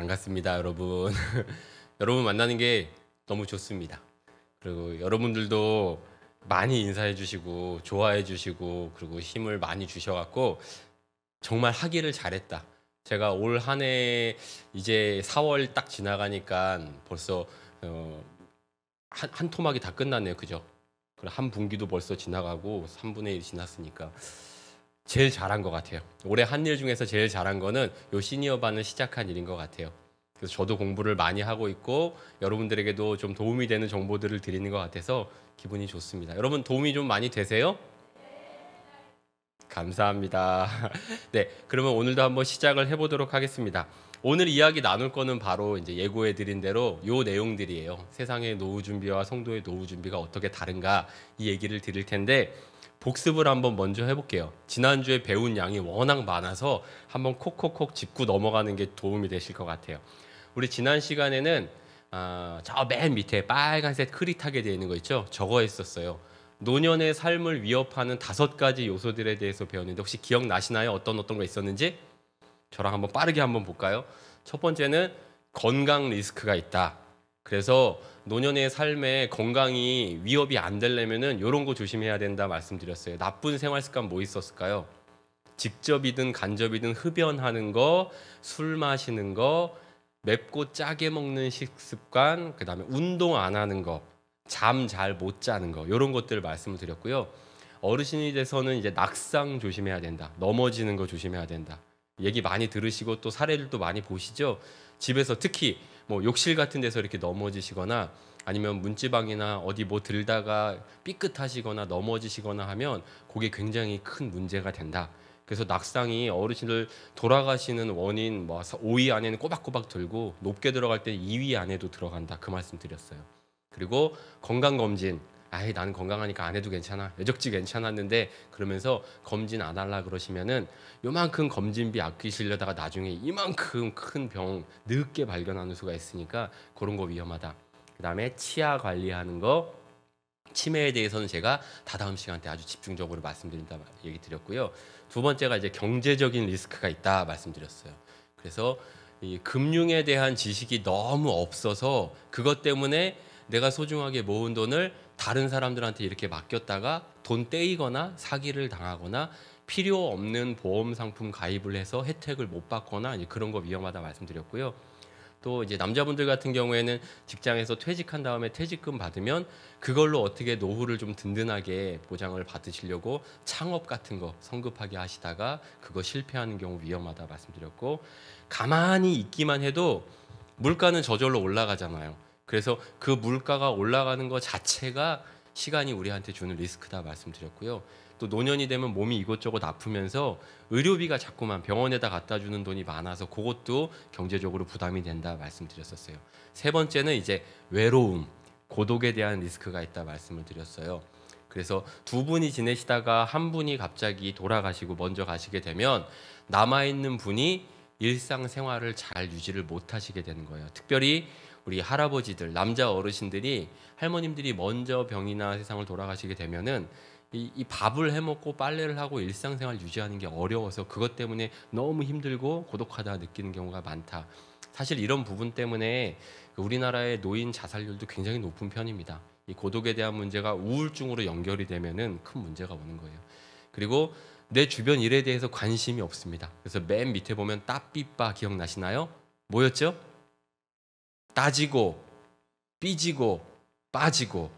반갑습니다, 여러분. 여러분 만나는 게 너무 좋습니다. 그리고 여러분들도 많이 인사해 주시고 좋아해 주시고 그리고 힘을 많이 주셔갖고 정말 하기를 잘했다. 제가 올 한 해 이제 4월 딱 지나가니까 벌써 한 토막이 다 끝났네요. 그죠? 그리고 한 분기도 벌써 지나가고 3분의 1 지났으니까 제일 잘한 것 같아요. 올해 한 일 중에서 제일 잘한 거는 요 시니어반을 시작한 일인 것 같아요. 그래서 저도 공부를 많이 하고 있고 여러분들에게도 좀 도움이 되는 정보들을 드리는 것 같아서 기분이 좋습니다. 여러분 도움이 좀 많이 되세요? 감사합니다. 네, 그러면 오늘도 한번 시작을 해보도록 하겠습니다. 오늘 이야기 나눌 거는 바로 이제 예고해 드린 대로 요 내용들이에요. 세상의 노후 준비와 성도의 노후 준비가 어떻게 다른가 이 얘기를 드릴 텐데 복습을 한번 먼저 해볼게요. 지난주에 배운 양이 워낙 많아서 한번 콕콕콕 짚고 넘어가는 게 도움이 되실 것 같아요. 우리 지난 시간에는 저 맨 밑에 빨간색 흐릿하게 되어 있는 거 있죠? 저거 했었어요. 노년의 삶을 위협하는 5가지 요소들에 대해서 배웠는데 혹시 기억나시나요? 어떤 거 있었는지? 저랑 한번 빠르게 한번 볼까요? 첫 번째는 건강 리스크가 있다. 그래서 노년의 삶에 건강이 위협이 안 되려면은 이런 거 조심해야 된다 말씀드렸어요. 나쁜 생활 습관 뭐 있었을까요? 직접이든 간접이든 흡연하는 거, 술 마시는 거, 맵고 짜게 먹는 식습관, 그다음에 운동 안 하는 거, 잠 잘 못 자는 거 이런 것들을 말씀을 드렸고요. 어르신이 돼서는 이제 낙상 조심해야 된다. 넘어지는 거 조심해야 된다. 얘기 많이 들으시고 또 사례들도 많이 보시죠. 집에서 특히 뭐 욕실 같은 데서 이렇게 넘어지시거나 아니면 문지방이나 어디 뭐 들다가 삐끗하시거나 넘어지시거나 하면 그게 굉장히 큰 문제가 된다. 그래서 낙상이 어르신들 돌아가시는 원인 뭐 5위 안에는 꼬박꼬박 들고 높게 들어갈 때 2위 안에도 들어간다. 그 말씀 드렸어요. 그리고 건강검진. 아이 나는 건강하니까 안 해도 괜찮아. 외적지 괜찮았는데 그러면서 검진 안 하려 그러시면은 요만큼 검진비 아끼시려다가 나중에 이만큼 큰 병 늦게 발견하는 수가 있으니까 그런 거 위험하다. 그다음에 치아 관리하는 거 치매에 대해서는 제가 다다음 시간 때 아주 집중적으로 말씀드린다 얘기 드렸고요. 두 번째가 이제 경제적인 리스크가 있다 말씀드렸어요. 그래서 이 금융에 대한 지식이 너무 없어서 그것 때문에 내가 소중하게 모은 돈을 다른 사람들한테 이렇게 맡겼다가 돈 떼이거나 사기를 당하거나 필요 없는 보험 상품 가입을 해서 혜택을 못 받거나 이제 그런 거 위험하다 말씀드렸고요. 또 이제 남자분들 같은 경우에는 직장에서 퇴직한 다음에 퇴직금 받으면 그걸로 어떻게 노후를 좀 든든하게 보장을 받으시려고 창업 같은 거 성급하게 하시다가 그거 실패하는 경우 위험하다 말씀드렸고, 가만히 있기만 해도 물가는 저절로 올라가잖아요. 그래서 그 물가가 올라가는 것 자체가 시간이 우리한테 주는 리스크다 말씀드렸고요. 또 노년이 되면 몸이 이것저것 아프면서 의료비가 자꾸만 병원에다 갖다 주는 돈이 많아서 그것도 경제적으로 부담이 된다 말씀드렸었어요. 세 번째는 이제 외로움, 고독에 대한 리스크가 있다 말씀을 드렸어요. 그래서 두 분이 지내시다가 한 분이 갑자기 돌아가시고 먼저 가시게 되면 남아있는 분이 일상생활을 잘 유지를 못 하시게 되는 거예요. 특별히 우리 할아버지들, 남자 어르신들이 할머님들이 먼저 병이나 세상을 돌아가시게 되면은 이 밥을 해먹고 빨래를 하고 일상생활 유지하는 게 어려워서 그것 때문에 너무 힘들고 고독하다 느끼는 경우가 많다. 사실 이런 부분 때문에 우리나라의 노인 자살률도 굉장히 높은 편입니다. 이 고독에 대한 문제가 우울증으로 연결이 되면은 큰 문제가 오는 거예요. 그리고 내 주변 일에 대해서 관심이 없습니다. 그래서 맨 밑에 보면 따삐빠 기억나시나요? 뭐였죠? 따지고 삐지고 빠지고.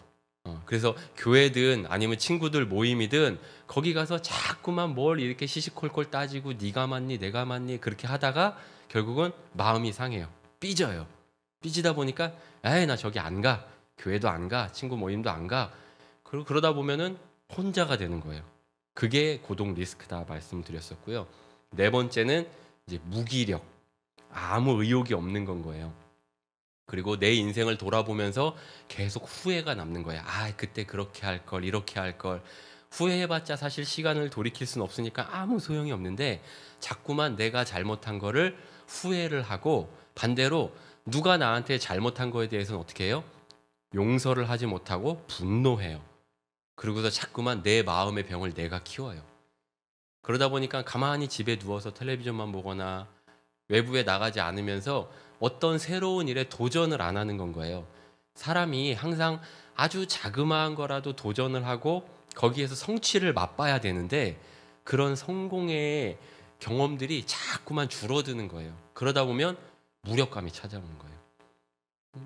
그래서 교회든 아니면 친구들 모임이든 거기 가서 자꾸만 뭘 이렇게 시시콜콜 따지고 네가 맞니 내가 맞니 그렇게 하다가 결국은 마음이 상해요. 삐져요. 삐지다 보니까 에이 나 저기 안 가. 교회도 안 가. 친구 모임도 안 가. 그러다 보면은 혼자가 되는 거예요. 그게 고독 리스크다 말씀드렸었고요. 네 번째는 이제 무기력. 아무 의욕이 없는 건 거예요. 그리고 내 인생을 돌아보면서 계속 후회가 남는 거야. 아, 그때 그렇게 할 걸, 이렇게 할 걸. 후회해봤자 사실 시간을 돌이킬 수는 없으니까 아무 소용이 없는데 자꾸만 내가 잘못한 거를 후회를 하고 반대로 누가 나한테 잘못한 거에 대해서는 어떻게 해요? 용서를 하지 못하고 분노해요. 그러고서 자꾸만 내 마음의 병을 내가 키워요. 그러다 보니까 가만히 집에 누워서 텔레비전만 보거나 외부에 나가지 않으면서 어떤 새로운 일에 도전을 안 하는 건 거예요. 사람이 항상 아주 자그마한 거라도 도전을 하고 거기에서 성취를 맛봐야 되는데 그런 성공의 경험들이 자꾸만 줄어드는 거예요. 그러다 보면 무력감이 찾아오는 거예요.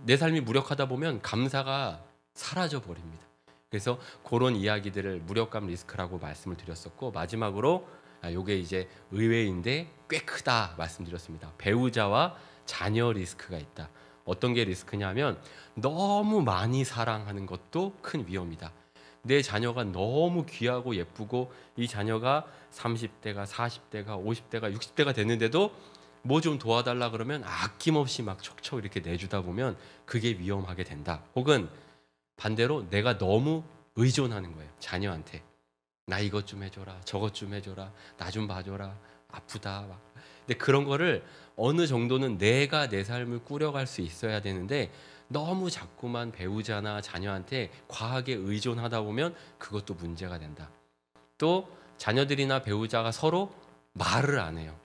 내 삶이 무력하다 보면 감사가 사라져 버립니다. 그래서 그런 이야기들을 무력감 리스크라고 말씀을 드렸었고, 마지막으로 요게 이제 의외인데 꽤 크다 말씀드렸습니다. 배우자와 자녀 리스크가 있다. 어떤 게 리스크냐면 너무 많이 사랑하는 것도 큰 위험이다. 내 자녀가 너무 귀하고 예쁘고 이 자녀가 30대가 40대가 50대가 60대가 됐는데도 뭐 좀 도와달라 그러면 아낌없이 막 척척 이렇게 내주다 보면 그게 위험하게 된다. 혹은 반대로 내가 너무 의존하는 거예요. 자녀한테. 나 이것 좀 해줘라, 저것 좀 해줘라, 나 좀 봐줘라, 아프다 막. 근데 그런 거를 어느 정도는 내가 내 삶을 꾸려갈 수 있어야 되는데 너무 자꾸만 배우자나 자녀한테 과하게 의존하다 보면 그것도 문제가 된다. 또 자녀들이나 배우자가 서로 말을 안 해요.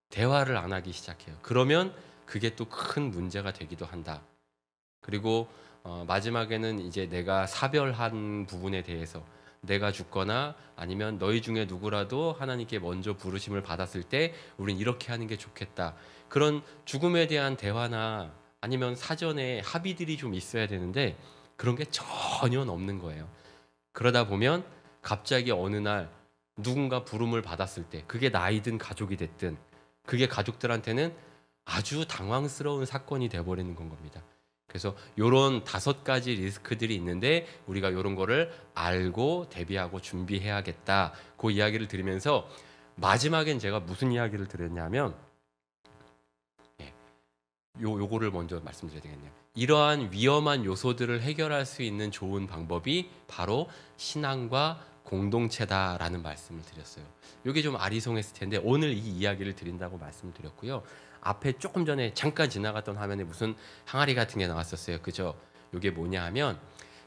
대화를 안 하기 시작해요. 그러면 그게 또 큰 문제가 되기도 한다. 그리고 마지막에는 이제 내가 사별한 부분에 대해서 내가 죽거나 아니면 너희 중에 누구라도 하나님께 먼저 부르심을 받았을 때 우린 이렇게 하는 게 좋겠다. 그런 죽음에 대한 대화나 아니면 사전에 합의들이 좀 있어야 되는데 그런 게 전혀 없는 거예요. 그러다 보면 갑자기 어느 날 누군가 부름을 받았을 때 그게 나이든 가족이 됐든 그게 가족들한테는 아주 당황스러운 사건이 돼버리는 건 겁니다. 그래서 이런 5가지 리스크들이 있는데 우리가 이런 거를 알고 대비하고 준비해야겠다. 그 이야기를 드리면서 마지막엔 제가 무슨 이야기를 드렸냐면 요거를 먼저 말씀드려야 되겠네요. 이러한 위험한 요소들을 해결할 수 있는 좋은 방법이 바로 신앙과 공동체다라는 말씀을 드렸어요. 이게 좀 아리송했을 텐데 오늘 이 이야기를 드린다고 말씀드렸고요. 앞에 조금 전에 잠깐 지나갔던 화면에 무슨 항아리 같은 게 나왔었어요. 그죠? 이게 뭐냐 하면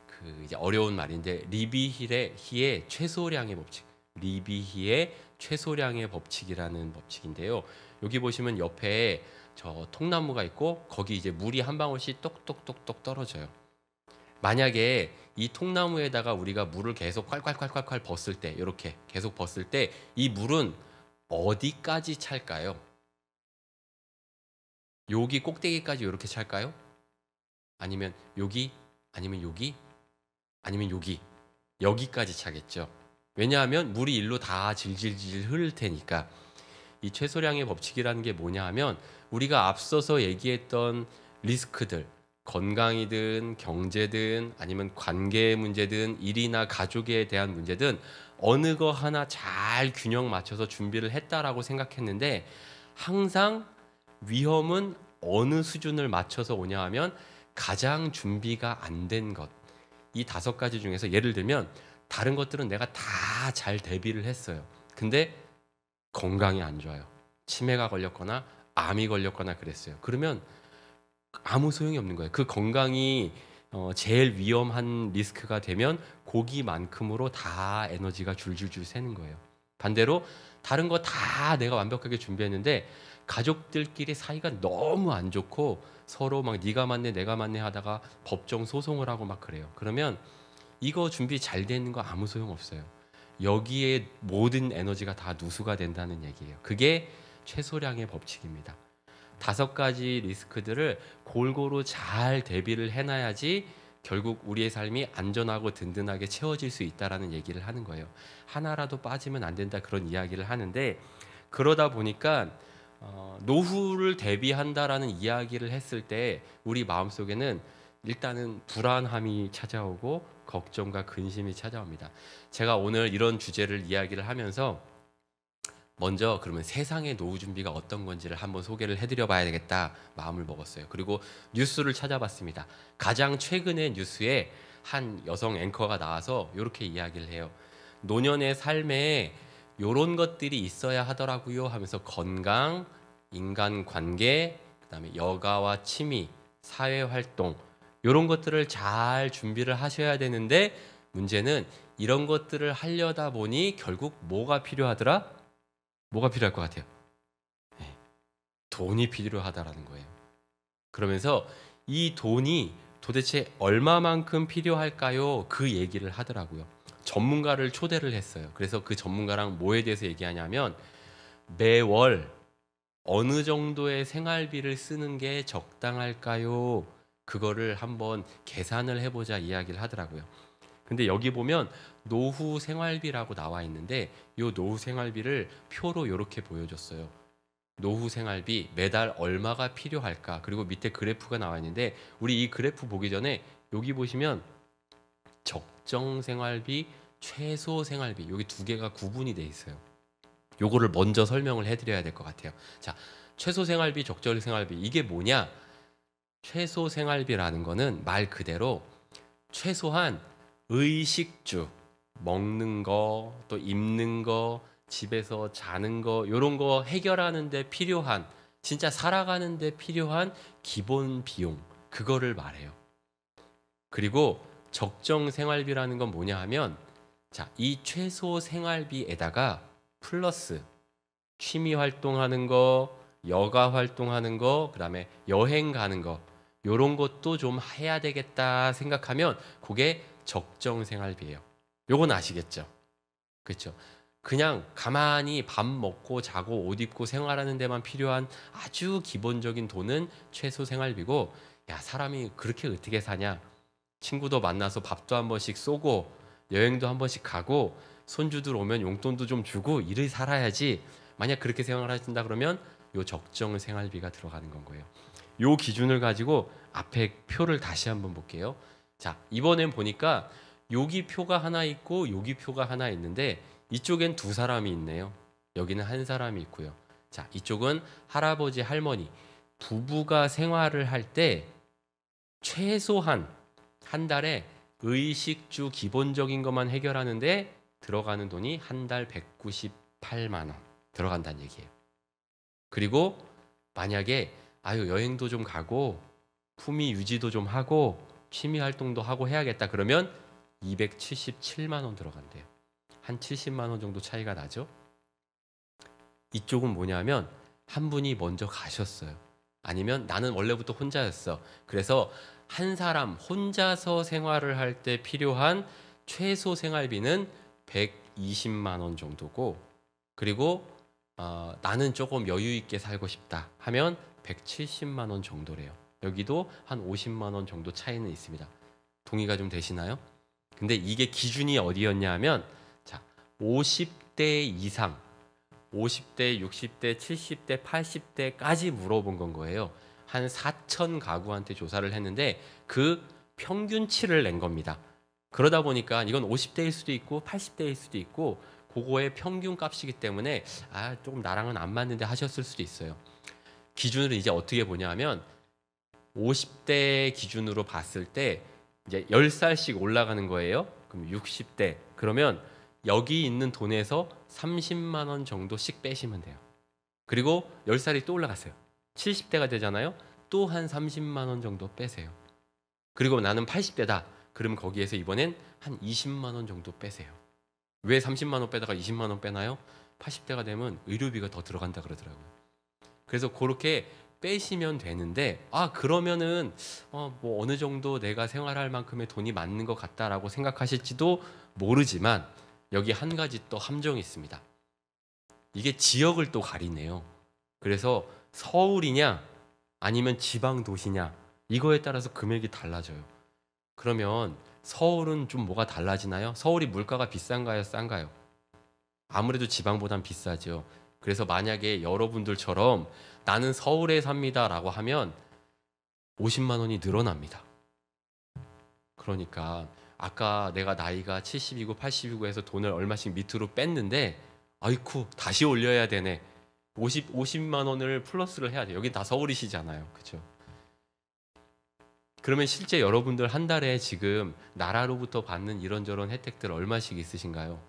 그 이제 어려운 말인데 리비히의 최소량의 법칙. 리비히의 최소량의 법칙이라는 법칙인데요. 여기 보시면 옆에 저 통나무가 있고 거기 이제 물이 한 방울씩 똑똑똑똑 떨어져요. 만약에 이 통나무에다가 우리가 물을 계속 콸콸콸콸콸 벗을 때 이렇게 계속 벗을 때 이 물은 어디까지 찰까요? 여기 꼭대기까지 이렇게 찰까요? 아니면 여기? 아니면 여기? 아니면 여기? 여기까지 차겠죠. 왜냐하면 물이 일로 다 질질질 흐를 테니까. 이 최소량의 법칙이라는 게 뭐냐 하면 우리가 앞서서 얘기했던 리스크들, 건강이든 경제든 아니면 관계 문제든 일이나 가족에 대한 문제든 어느 거 하나 잘 균형 맞춰서 준비를 했다라고 생각했는데 항상 위험은 어느 수준을 맞춰서 오냐 하면 가장 준비가 안 된 것. 이 5가지 중에서 예를 들면 다른 것들은 내가 다 잘 대비를 했어요. 근데 건강이 안 좋아요. 치매가 걸렸거나 암이 걸렸거나 그랬어요. 그러면 아무 소용이 없는 거예요. 그 건강이 제일 위험한 리스크가 되면 거기만큼으로 다 에너지가 줄줄줄 새는 거예요. 반대로 다른 거 다 내가 완벽하게 준비했는데 가족들끼리 사이가 너무 안 좋고 서로 막 네가 맞네 내가 맞네 하다가 법정 소송을 하고 막 그래요. 그러면 이거 준비 잘 돼 있는 거 아무 소용 없어요. 여기에 모든 에너지가 다 누수가 된다는 얘기예요. 그게 최소량의 법칙입니다. 5가지 리스크들을 골고루 잘 대비를 해놔야지 결국 우리의 삶이 안전하고 든든하게 채워질 수 있다라는 얘기를 하는 거예요. 하나라도 빠지면 안 된다 그런 이야기를 하는데 그러다 보니까 노후를 대비한다라는 이야기를 했을 때 우리 마음속에는 일단은 불안함이 찾아오고 걱정과 근심이 찾아옵니다. 제가 오늘 이런 주제를 이야기를 하면서 먼저 그러면 세상의 노후 준비가 어떤 건지를 한번 소개를 해드려 봐야 되겠다 마음을 먹었어요. 그리고 뉴스를 찾아봤습니다. 가장 최근의 뉴스에 한 여성 앵커가 나와서 이렇게 이야기를 해요. 노년의 삶에 이런 것들이 있어야 하더라고요 하면서 건강, 인간관계, 그다음에 여가와 취미, 사회활동 이런 것들을 잘 준비를 하셔야 되는데 문제는 이런 것들을 하려다 보니 결국 뭐가 필요하더라? 뭐가 필요할 것 같아요? 네. 돈이 필요하다라는 거예요. 그러면서 이 돈이 도대체 얼마만큼 필요할까요? 그 얘기를 하더라고요. 전문가를 초대를 했어요. 그래서 그 전문가랑 뭐에 대해서 얘기하냐면 매월 어느 정도의 생활비를 쓰는 게 적당할까요? 그거를 한번 계산을 해보자 이야기를 하더라고요. 근데 여기 보면 노후 생활비라고 나와 있는데 이 노후 생활비를 표로 이렇게 보여줬어요. 노후 생활비 매달 얼마가 필요할까? 그리고 밑에 그래프가 나와 있는데 우리 이 그래프 보기 전에 여기 보시면 적정 생활비, 최소 생활비 여기 두 개가 구분이 돼 있어요. 요거를 먼저 설명을 해드려야 될 것 같아요. 자, 최소 생활비, 적정 생활비 이게 뭐냐? 최소 생활비라는 거는 말 그대로 최소한 의식주, 먹는 거, 또 입는 거, 집에서 자는 거 요런 거 해결하는 데 필요한 진짜 살아가는 데 필요한 기본 비용 그거를 말해요. 그리고 적정 생활비라는 건 뭐냐 하면 자, 이 최소 생활비에다가 플러스 취미 활동하는 거, 여가 활동하는 거, 그다음에 여행 가는 거 요런 것도 좀 해야 되겠다 생각하면 그게 적정 생활비예요. 요건 아시겠죠? 그렇죠? 그냥 가만히 밥 먹고 자고 옷 입고 생활하는 데만 필요한 아주 기본적인 돈은 최소 생활비고 야, 사람이 그렇게 어떻게 사냐? 친구도 만나서 밥도 한 번씩 쏘고 여행도 한 번씩 가고 손주들 오면 용돈도 좀 주고 이를 살아야지. 만약 그렇게 생활하신다 그러면 요 적정 생활비가 들어가는 건 거예요. 요 기준을 가지고 앞에 표를 다시 한번 볼게요. 자, 이번엔 보니까 여기 표가 하나 있고 여기 표가 하나 있는데 이쪽엔 두 사람이 있네요. 여기는 한 사람이 있고요. 자, 이쪽은 할아버지, 할머니 부부가 생활을 할 때 최소한 한 달에 의식주 기본적인 것만 해결하는데 들어가는 돈이 한 달 198만 원 들어간다는 얘기예요. 그리고 만약에 아유 여행도 좀 가고 품위 유지도 좀 하고 취미 활동도 하고 해야겠다 그러면 277만 원 들어간대요. 한 70만 원 정도 차이가 나죠. 이쪽은 뭐냐면 한 분이 먼저 가셨어요. 아니면 나는 원래부터 혼자였어. 그래서 한 사람 혼자서 생활을 할 때 필요한 최소 생활비는 120만 원 정도고 그리고 나는 조금 여유 있게 살고 싶다 하면 170만 원 정도래요. 여기도 한 50만 원 정도 차이는 있습니다. 동의가 좀 되시나요? 근데 이게 기준이 어디였냐 하면 자, 50대 이상 50대, 60대, 70대, 80대까지 물어본 건 거예요. 한 4천 가구한테 조사를 했는데 그 평균치를 낸 겁니다. 그러다 보니까 이건 50대일 수도 있고 80대일 수도 있고 그거의 평균 값이기 때문에 조금 나랑은 안 맞는데 하셨을 수도 있어요. 기준을 이제 어떻게 보냐면 50대 기준으로 봤을 때 이제 10살씩 올라가는 거예요. 그럼 60대 그러면 여기 있는 돈에서 30만 원 정도씩 빼시면 돼요. 그리고 10살이 또 올라갔어요. 70대가 되잖아요. 또 한 30만 원 정도 빼세요. 그리고 나는 80대다. 그럼 거기에서 이번엔 한 20만 원 정도 빼세요. 왜 30만 원 빼다가 20만 원 빼나요? 80대가 되면 의료비가 더 들어간다 그러더라고요. 그래서 그렇게 빼시면 되는데 그러면은 뭐 어느 정도 내가 생활할 만큼의 돈이 맞는 것 같다라고 생각하실지도 모르지만 여기 한 가지 또 함정이 있습니다. 이게 지역을 또 가리네요. 그래서 서울이냐 아니면 지방 도시냐 이거에 따라서 금액이 달라져요. 그러면 서울은 좀 뭐가 달라지나요? 서울이 물가가 비싼가요? 싼가요? 아무래도 지방보단 비싸죠. 그래서 만약에 여러분들처럼 나는 서울에 삽니다 라고 하면 50만 원이 늘어납니다. 그러니까 아까 내가 나이가 70이고 80이고 해서 돈을 얼마씩 밑으로 뺐는데 아이쿠 다시 올려야 되네. 50만 원을 플러스를 해야 돼요. 여기 다 서울이시잖아요. 그렇죠? 그러면 실제 여러분들 한 달에 지금 나라로부터 받는 이런저런 혜택들 얼마씩 있으신가요?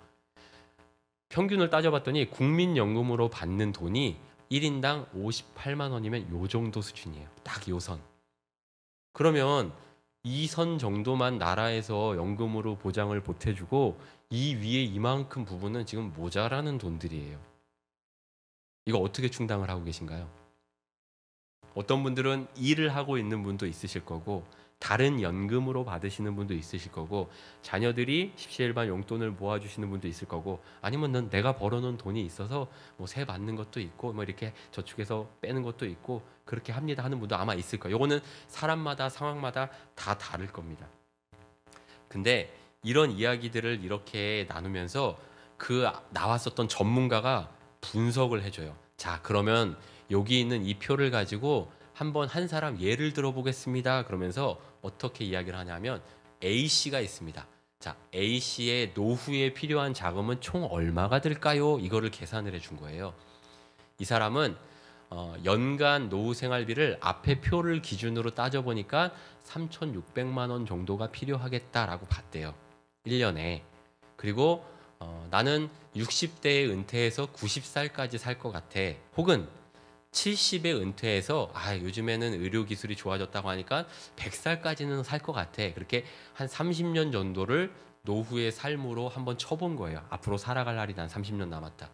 평균을 따져봤더니 국민연금으로 받는 돈이 1인당 58만 원이면 요 정도 수준이에요. 딱 요 선. 그러면 이 선 정도만 나라에서 연금으로 보장을 보태주고 이 위에 이만큼 부분은 지금 모자라는 돈들이에요. 이거 어떻게 충당을 하고 계신가요? 어떤 분들은 일을 하고 있는 분도 있으실 거고 다른 연금으로 받으시는 분도 있으실 거고 자녀들이 십시일반 용돈을 모아주시는 분도 있을 거고 아니면 난 내가 벌어놓은 돈이 있어서 뭐 세 받는 것도 있고 뭐 이렇게 저축해서 빼는 것도 있고 그렇게 합니다 하는 분도 아마 있을 거예요. 이거는 사람마다 상황마다 다 다를 겁니다. 근데 이런 이야기들을 이렇게 나누면서 그 나왔었던 전문가가 분석을 해줘요. 자, 그러면 여기 있는 이 표를 가지고 한번 한 사람 예를 들어보겠습니다. 그러면서 어떻게 이야기를 하냐면 A씨가 있습니다. 자, A씨의 노후에 필요한 자금은 총 얼마가 들까요? 이거를 계산을 해준 거예요. 이 사람은 연간 노후 생활비를 앞에 표를 기준으로 따져보니까 3,600만 원 정도가 필요하겠다라고 봤대요. 1년에. 그리고 나는 60대에 은퇴해서 90살까지 살 것 같아. 혹은 70에 은퇴해서 요즘에는 의료 기술이 좋아졌다고 하니까 100살까지는 살 것 같아. 그렇게 한 30년 정도를 노후의 삶으로 한번 쳐본 거예요. 앞으로 살아갈 날이 난 30년 남았다.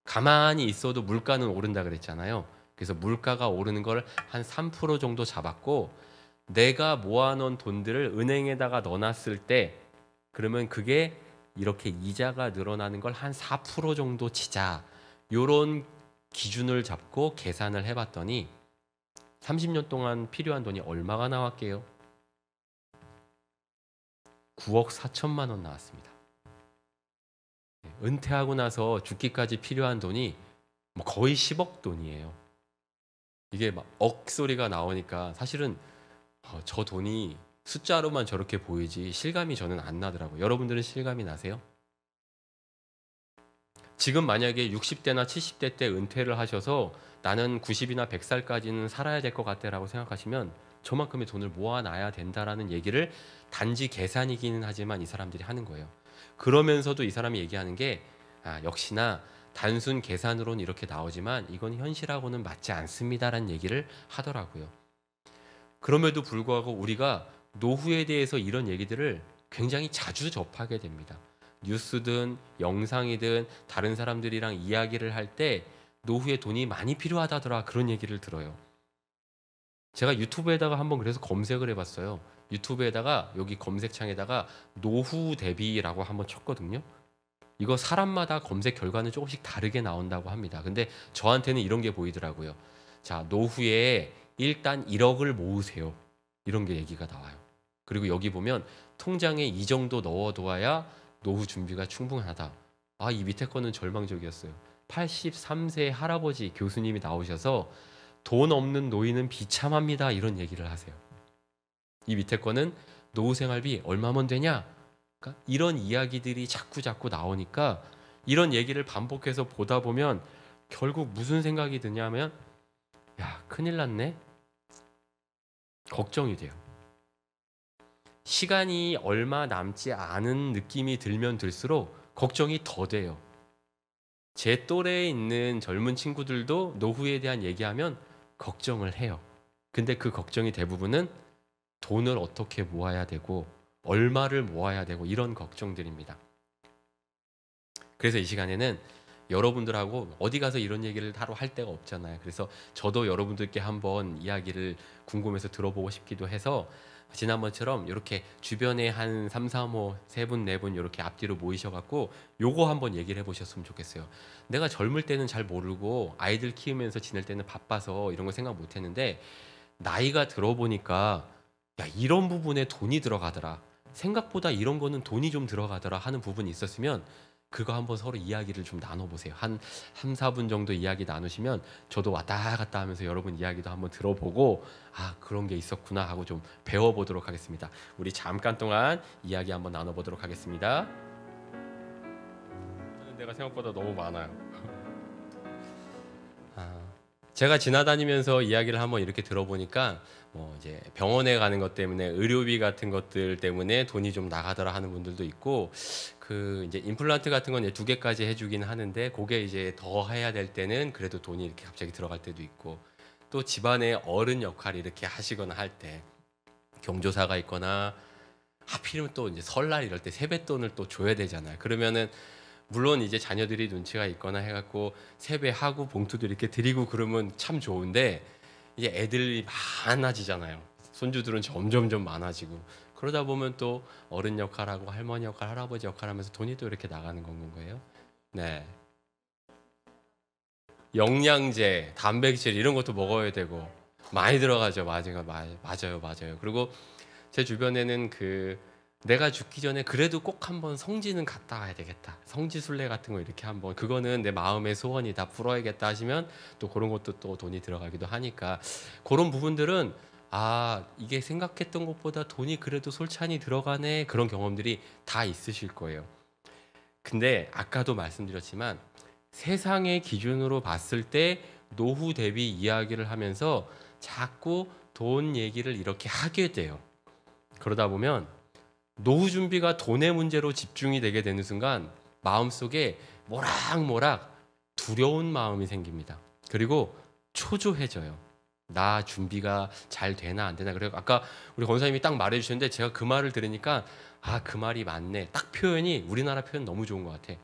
가만히 있어도 물가는 오른다 그랬잖아요. 그래서 물가가 오르는 걸 한 3% 정도 잡았고 내가 모아놓은 돈들을 은행에다가 넣어놨을 때 그러면 그게 이렇게 이자가 늘어나는 걸 한 4% 정도 치자. 요런 기준을 잡고 계산을 해봤더니 30년 동안 필요한 돈이 얼마가 나왔게요? 9억 4천만 원 나왔습니다. 은퇴하고 나서 죽기까지 필요한 돈이 뭐 거의 10억 돈이에요. 이게 막 억 소리가 나오니까 사실은 저 돈이 숫자로만 저렇게 보이지 실감이 저는 안 나더라고요. 여러분들은 실감이 나세요? 지금 만약에 60대나 70대 때 은퇴를 하셔서 나는 90이나 100살까지는 살아야 될 것 같다라고 생각하시면 저만큼의 돈을 모아놔야 된다라는 얘기를 단지 계산이기는 하지만 이 사람들이 하는 거예요. 그러면서도 이 사람이 얘기하는 게 역시나 단순 계산으로는 이렇게 나오지만 이건 현실하고는 맞지 않습니다라는 얘기를 하더라고요. 그럼에도 불구하고 우리가 노후에 대해서 이런 얘기들을 굉장히 자주 접하게 됩니다. 뉴스든 영상이든 다른 사람들이랑 이야기를 할 때 노후에 돈이 많이 필요하다더라 그런 얘기를 들어요. 제가 유튜브에다가 한번 그래서 검색을 해봤어요. 유튜브에다가 여기 검색창에다가 노후 대비라고 한번 쳤거든요. 이거 사람마다 검색 결과는 조금씩 다르게 나온다고 합니다. 근데 저한테는 이런 게 보이더라고요. 자, 노후에 일단 1억을 모으세요. 이런 게 얘기가 나와요. 그리고 여기 보면 통장에 이 정도 넣어둬야 노후 준비가 충분하다. 이 밑에 거는 절망적이었어요. 83세 할아버지 교수님이 나오셔서 돈 없는 노인은 비참합니다. 이런 얘기를 하세요. 이 밑에 거는 노후 생활비 얼마면 되냐? 그러니까 이런 이야기들이 자꾸 나오니까 이런 얘기를 반복해서 보다 보면 결국 무슨 생각이 드냐면 큰일 났네. 걱정이 돼요. 시간이 얼마 남지 않은 느낌이 들면 들수록 걱정이 더 돼요. 제 또래에 있는 젊은 친구들도 노후에 대한 얘기하면 걱정을 해요. 근데 그 걱정이 대부분은 돈을 어떻게 모아야 되고 얼마를 모아야 되고 이런 걱정들입니다. 그래서 이 시간에는 여러분들하고 어디 가서 이런 얘기를 하러 할 데가 없잖아요. 그래서 저도 여러분들께 한번 이야기를 궁금해서 들어보고 싶기도 해서 지난번처럼 이렇게 주변에 한 3, 4호, 3분, 4분 이렇게 앞뒤로 모이셔갖고 요거 한번 얘기를 해보셨으면 좋겠어요. 내가 젊을 때는 잘 모르고 아이들 키우면서 지낼 때는 바빠서 이런 거 생각 못했는데 나이가 들어보니까 이런 부분에 돈이 들어가더라. 생각보다 이런 거는 돈이 좀 들어가더라 하는 부분이 있었으면 그거 한번 서로 이야기를 좀 나눠보세요. 한 3, 4분 정도 이야기 나누시면 저도 왔다 갔다 하면서 여러분 이야기도 한번 들어보고 그런 게 있었구나 하고 좀 배워보도록 하겠습니다. 우리 잠깐 동안 이야기 한번 나눠보도록 하겠습니다. 하는 데가 생각보다 너무 많아요. 제가 지나다니면서 이야기를 한번 이렇게 들어보니까 이제 병원에 가는 것 때문에 의료비 같은 것들 때문에 돈이 좀 나가더라 하는 분들도 있고 이제 임플란트 같은 건 2개까지 해주긴 하는데 그게 이제 더 해야 될 때는 그래도 돈이 이렇게 갑자기 들어갈 때도 있고 또 집안의 어른 역할 이렇게 하시거나 할 때 경조사가 있거나 하필이면 또 이제 설날 이럴 때 세뱃돈을 또 줘야 되잖아요. 그러면은 물론 이제 자녀들이 눈치가 있거나 해갖고 세배하고 봉투도 이렇게 드리고 그러면 참 좋은데 이제 애들이 많아지잖아요. 손주들은 점점점 많아지고 그러다 보면 또 어른 역할하고 할머니 역할, 할아버지 역할하면서 돈이 또 이렇게 나가는 건 거예요. 네, 영양제, 단백질 이런 것도 먹어야 되고 많이 들어가죠. 맞아요. 그리고 제 주변에는 내가 죽기 전에 그래도 꼭 한번 성지는 갔다 와야 되겠다. 성지순례 같은 거 이렇게 한번 그거는 내 마음의 소원이다. 풀어야겠다 하시면 또 그런 것도 또 돈이 들어가기도 하니까 그런 부분들은 이게 생각했던 것보다 돈이 그래도 솔찬히 들어가네. 그런 경험들이 다 있으실 거예요. 근데 아까도 말씀드렸지만 세상의 기준으로 봤을 때 노후 대비 이야기를 하면서 자꾸 돈 얘기를 이렇게 하게 돼요. 그러다 보면 노후 준비가 돈의 문제로 집중이 되게 되는 순간 마음속에 모락모락 두려운 마음이 생깁니다. 그리고 초조해져요. 나 준비가 잘 되나 안 되나. 그래서 아까 우리 권사님이 딱 말해 주셨는데 제가 그 말을 들으니까 그 말이 맞네. 딱 표현이 우리나라 표현 너무 좋은 것 같아.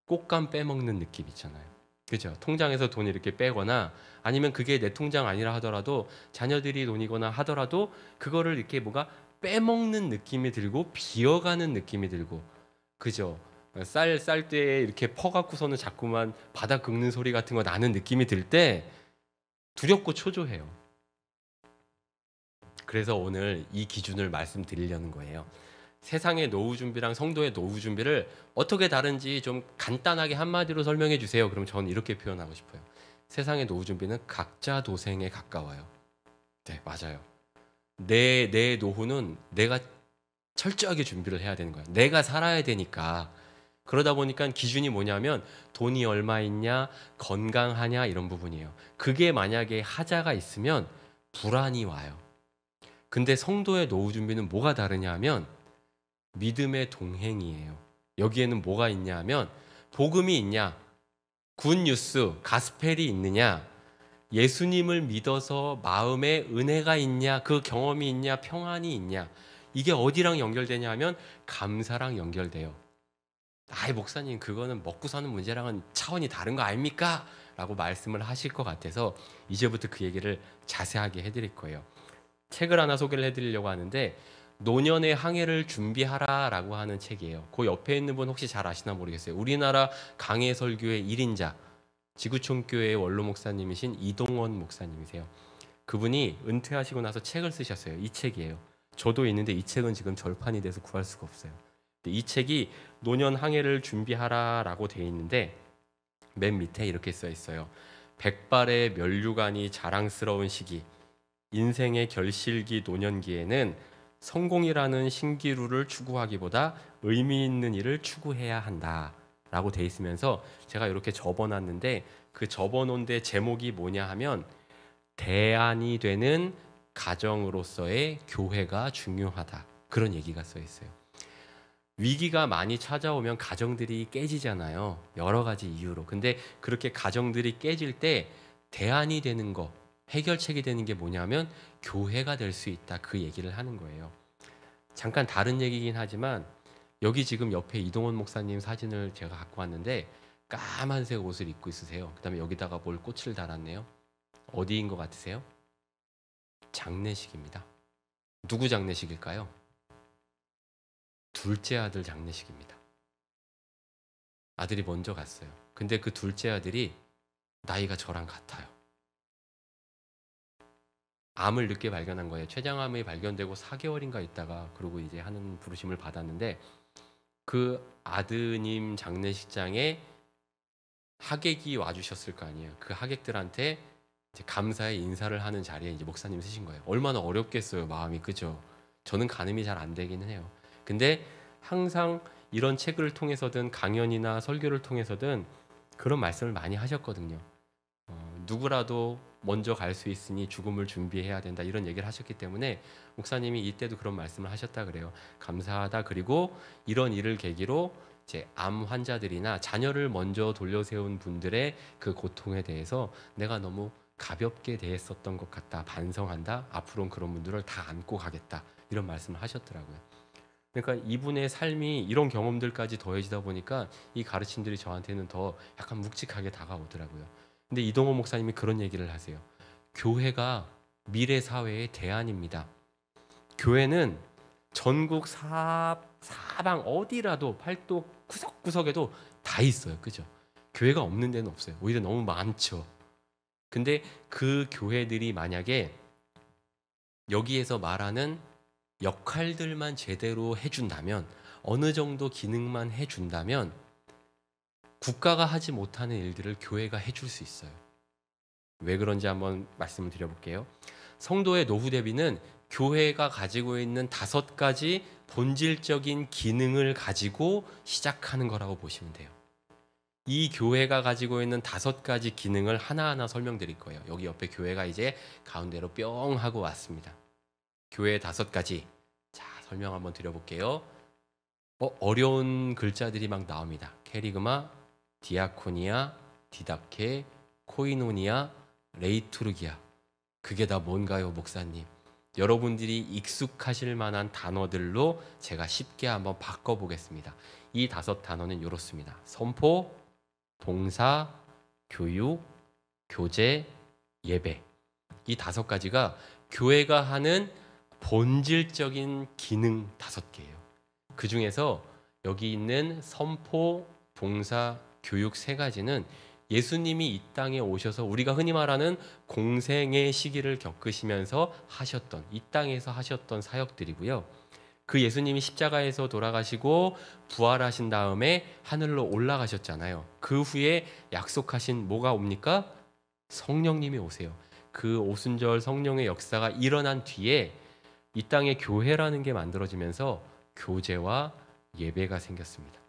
꽃감 빼먹는 느낌 있잖아요. 그죠? 통장에서 돈 이렇게 빼거나 아니면 그게 내 통장 아니라 하더라도 자녀들이 돈이거나 하더라도 그거를 이렇게 뭔가 빼먹는 느낌이 들고 비어가는 느낌이 들고 그죠? 쌀 때 이렇게 퍼갖고서는 자꾸만 바닥 긁는 소리 같은 거 나는 느낌이 들 때 두렵고 초조해요. 그래서 오늘 이 기준을 말씀드리려는 거예요. 세상의 노후 준비랑 성도의 노후 준비를 어떻게 다른지 좀 간단하게 한마디로 설명해 주세요. 그럼 저는 이렇게 표현하고 싶어요. 세상의 노후 준비는 각자 도생에 가까워요. 네, 맞아요. 내 노후는 내가 철저하게 준비를 해야 되는 거예요. 내가 살아야 되니까. 그러다 보니까 기준이 뭐냐면 돈이 얼마 있냐, 건강하냐 이런 부분이에요. 그게 만약에 하자가 있으면 불안이 와요. 근데 성도의 노후 준비는 뭐가 다르냐 하면 믿음의 동행이에요. 여기에는 뭐가 있냐 하면 복음이 있냐, 굿뉴스, 가스펠이 있느냐, 예수님을 믿어서 마음에 은혜가 있냐, 그 경험이 있냐, 평안이 있냐, 이게 어디랑 연결되냐 하면 감사랑 연결돼요. 목사님 그거는 먹고 사는 문제랑은 차원이 다른 거 아닙니까? 라고 말씀을 하실 것 같아서 이제부터 그 얘기를 자세하게 해드릴 거예요. 책을 하나 소개를 해드리려고 하는데 노년의 항해를 준비하라 라고 하는 책이에요. 그 옆에 있는 분 혹시 잘 아시나 모르겠어요. 우리나라 강해설교의 1인자 지구촌교회의 원로 목사님이신 이동원 목사님이세요. 그분이 은퇴하시고 나서 책을 쓰셨어요. 이 책이에요. 저도 있는데 이 책은 지금 절판이 돼서 구할 수가 없어요. 이 책이 노년 항해를 준비하라 라고 되어 있는데 맨 밑에 이렇게 써 있어요. 백발의 면류관이 자랑스러운 시기, 인생의 결실기 노년기에는 성공이라는 신기루를 추구하기보다 의미 있는 일을 추구해야 한다 라고 돼 있으면서 제가 이렇게 접어놨는데 그 접어놓은 데 제목이 뭐냐 하면 대안이 되는 가정으로서의 교회가 중요하다, 그런 얘기가 써 있어요. 위기가 많이 찾아오면 가정들이 깨지잖아요. 여러 가지 이유로. 근데 그렇게 가정들이 깨질 때 대안이 되는 거, 해결책이 되는 게 뭐냐면 교회가 될 수 있다, 그 얘기를 하는 거예요. 잠깐 다른 얘기긴 하지만 여기 지금 옆에 이동원 목사님 사진을 제가 갖고 왔는데 까만색 옷을 입고 있으세요. 그 다음에 여기다가 뭘 꽃을 달았네요. 어디인 것 같으세요? 장례식입니다. 누구 장례식일까요? 둘째 아들 장례식입니다. 아들이 먼저 갔어요. 근데 그 둘째 아들이 나이가 저랑 같아요. 암을 늦게 발견한 거예요. 췌장암이 발견되고 4개월인가 있다가 그러고 이제 하는 부르심을 받았는데 그 아드님 장례식장에 하객이 와주셨을 거 아니에요. 그 하객들한테 이제 감사의 인사를 하는 자리에 이제 목사님 쓰신 거예요. 얼마나 어렵겠어요, 마음이. 그죠? 저는 가늠이 잘 안 되기는 해요. 근데 항상 이런 책을 통해서든 강연이나 설교를 통해서든 그런 말씀을 많이 하셨거든요. 누구라도 먼저 갈 수 있으니 죽음을 준비해야 된다, 이런 얘기를 하셨기 때문에 목사님이 이때도 그런 말씀을 하셨다 그래요. 감사하다. 그리고 이런 일을 계기로 이제 암 환자들이나 자녀를 먼저 돌려세운 분들의 그 고통에 대해서 내가 너무 가볍게 대했었던 것 같다, 반성한다, 앞으로는 그런 분들을 다 안고 가겠다, 이런 말씀을 하셨더라고요. 그러니까 이분의 삶이 이런 경험들까지 더해지다 보니까 이 가르침들이 저한테는 더 약간 묵직하게 다가오더라고요. 근데 이동호 목사님이 그런 얘기를 하세요. 교회가 미래 사회의 대안입니다. 교회는 전국 사방 어디라도 팔도 구석구석에도 다 있어요. 그죠? 교회가 없는 데는 없어요. 오히려 너무 많죠. 근데 그 교회들이 만약에 여기에서 말하는 역할들만 제대로 해준다면, 어느 정도 기능만 해준다면 국가가 하지 못하는 일들을 교회가 해줄 수 있어요. 왜 그런지 한번 말씀을 드려볼게요. 성도의 노후 대비는 교회가 가지고 있는 5가지 본질적인 기능을 가지고 시작하는 거라고 보시면 돼요. 이 교회가 가지고 있는 5가지 기능을 하나하나 설명드릴 거예요. 여기 옆에 교회가 이제 가운데로 뿅 하고 왔습니다. 교회의 5가지. 자, 설명 한번 드려볼게요. 어려운 글자들이 막 나옵니다. 캐리그마, 디아코니아, 디다케, 코이노니아, 레이투르기아. 그게 다 뭔가요, 목사님? 여러분들이 익숙하실 만한 단어들로 제가 쉽게 한번 바꿔보겠습니다. 이 5단어는 이렇습니다. 선포, 봉사, 교육, 교제, 예배. 이 5가지가 교회가 하는 본질적인 기능 5개예요. 그 중에서 여기 있는 선포, 봉사, 교육 3가지는 예수님이 이 땅에 오셔서 우리가 흔히 말하는 공생의 시기를 겪으시면서 하셨던, 이 땅에서 하셨던 사역들이고요. 그 예수님이 십자가에서 돌아가시고 부활하신 다음에 하늘로 올라가셨잖아요. 그 후에 약속하신 뭐가 옵니까? 성령님이 오세요. 그 오순절 성령의 역사가 일어난 뒤에 이 땅에 교회라는 게 만들어지면서 교제와 예배가 생겼습니다.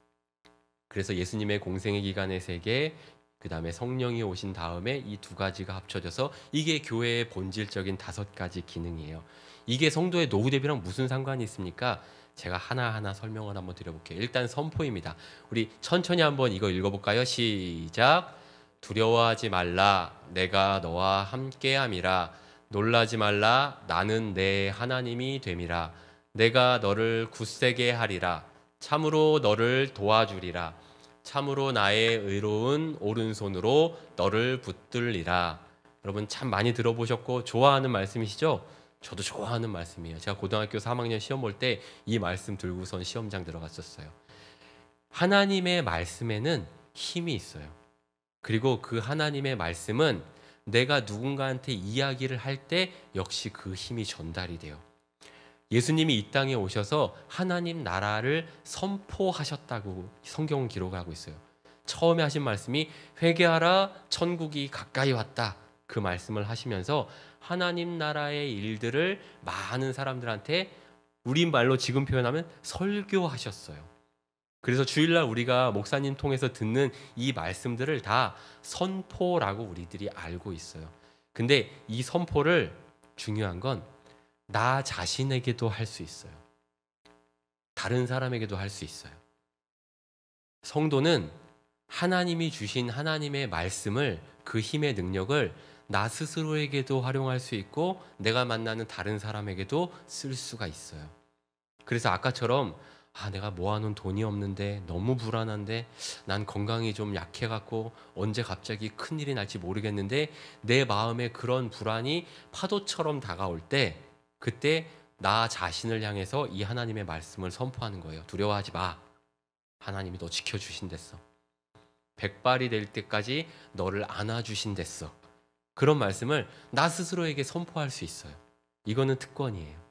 그래서 예수님의 공생의 기간의 세계, 그 다음에 성령이 오신 다음에 이 2가지가 합쳐져서 이게 교회의 본질적인 5가지 기능이에요. 이게 성도의 노후 대비랑 무슨 상관이 있습니까? 제가 하나하나 설명을 한번 드려볼게요. 일단 선포입니다. 우리 천천히 한번 이거 읽어볼까요? 시작. 두려워하지 말라. 내가 너와 함께함이라. 놀라지 말라. 나는 내 하나님이 됨이라. 내가 너를 굳세게 하리라. 참으로 너를 도와주리라. 참으로 나의 의로운 오른손으로 너를 붙들리라. 여러분 참 많이 들어보셨고 좋아하는 말씀이시죠? 저도 좋아하는 말씀이에요. 제가 고등학교 3학년 시험 볼 때 이 말씀 들고선 시험장 들어갔었어요. 하나님의 말씀에는 힘이 있어요. 그리고 그 하나님의 말씀은 내가 누군가한테 이야기를 할 때 역시 그 힘이 전달이 돼요. 예수님이 이 땅에 오셔서 하나님 나라를 선포하셨다고 성경은 기록하고 있어요. 처음에 하신 말씀이 회개하라, 천국이 가까이 왔다. 그 말씀을 하시면서 하나님 나라의 일들을 많은 사람들한테 우리말로 지금 표현하면 설교하셨어요. 그래서 주일날 우리가 목사님 통해서 듣는 이 말씀들을 다 선포라고 우리들이 알고 있어요. 근데 이 선포를 중요한 건 나 자신에게도 할 수 있어요. 다른 사람에게도 할 수 있어요. 성도는 하나님이 주신 하나님의 말씀을, 그 힘의 능력을 나 스스로에게도 활용할 수 있고 내가 만나는 다른 사람에게도 쓸 수가 있어요. 그래서 아까처럼 내가 모아놓은 돈이 없는데 너무 불안한데 난 건강이 좀 약해갖고 언제 갑자기 큰일이 날지 모르겠는데 내 마음에 그런 불안이 파도처럼 다가올 때 그때 나 자신을 향해서 이 하나님의 말씀을 선포하는 거예요. 두려워하지 마. 하나님이 너 지켜주신댔어. 백발이 될 때까지 너를 안아주신댔어. 그런 말씀을 나 스스로에게 선포할 수 있어요. 이거는 특권이에요.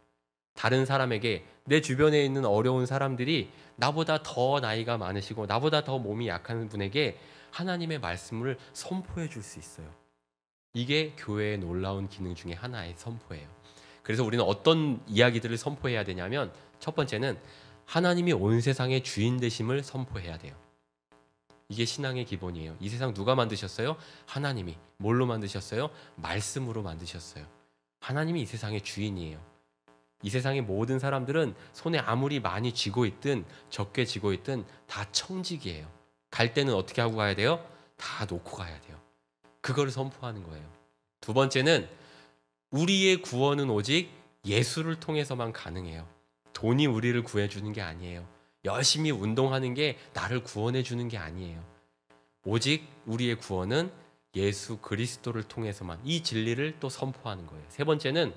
다른 사람에게, 내 주변에 있는 어려운 사람들이 나보다 더 나이가 많으시고 나보다 더 몸이 약한 분에게 하나님의 말씀을 선포해 줄 수 있어요. 이게 교회의 놀라운 기능 중에 하나의 선포예요. 그래서 우리는 어떤 이야기들을 선포해야 되냐면, 첫 번째는 하나님이 온 세상의 주인 되심을 선포해야 돼요. 이게 신앙의 기본이에요. 이 세상 누가 만드셨어요? 하나님이. 뭘로 만드셨어요? 말씀으로 만드셨어요. 하나님이 이 세상의 주인이에요. 이 세상의 모든 사람들은 손에 아무리 많이 쥐고 있든 적게 쥐고 있든 다 청직이에요. 갈 때는 어떻게 하고 가야 돼요? 다 놓고 가야 돼요. 그거를 선포하는 거예요. 두 번째는 우리의 구원은 오직 예수를 통해서만 가능해요. 돈이 우리를 구해주는 게 아니에요. 열심히 운동하는 게 나를 구원해 주는 게 아니에요. 오직 우리의 구원은 예수 그리스도를 통해서만 이 진리를 또 선포하는 거예요. 세 번째는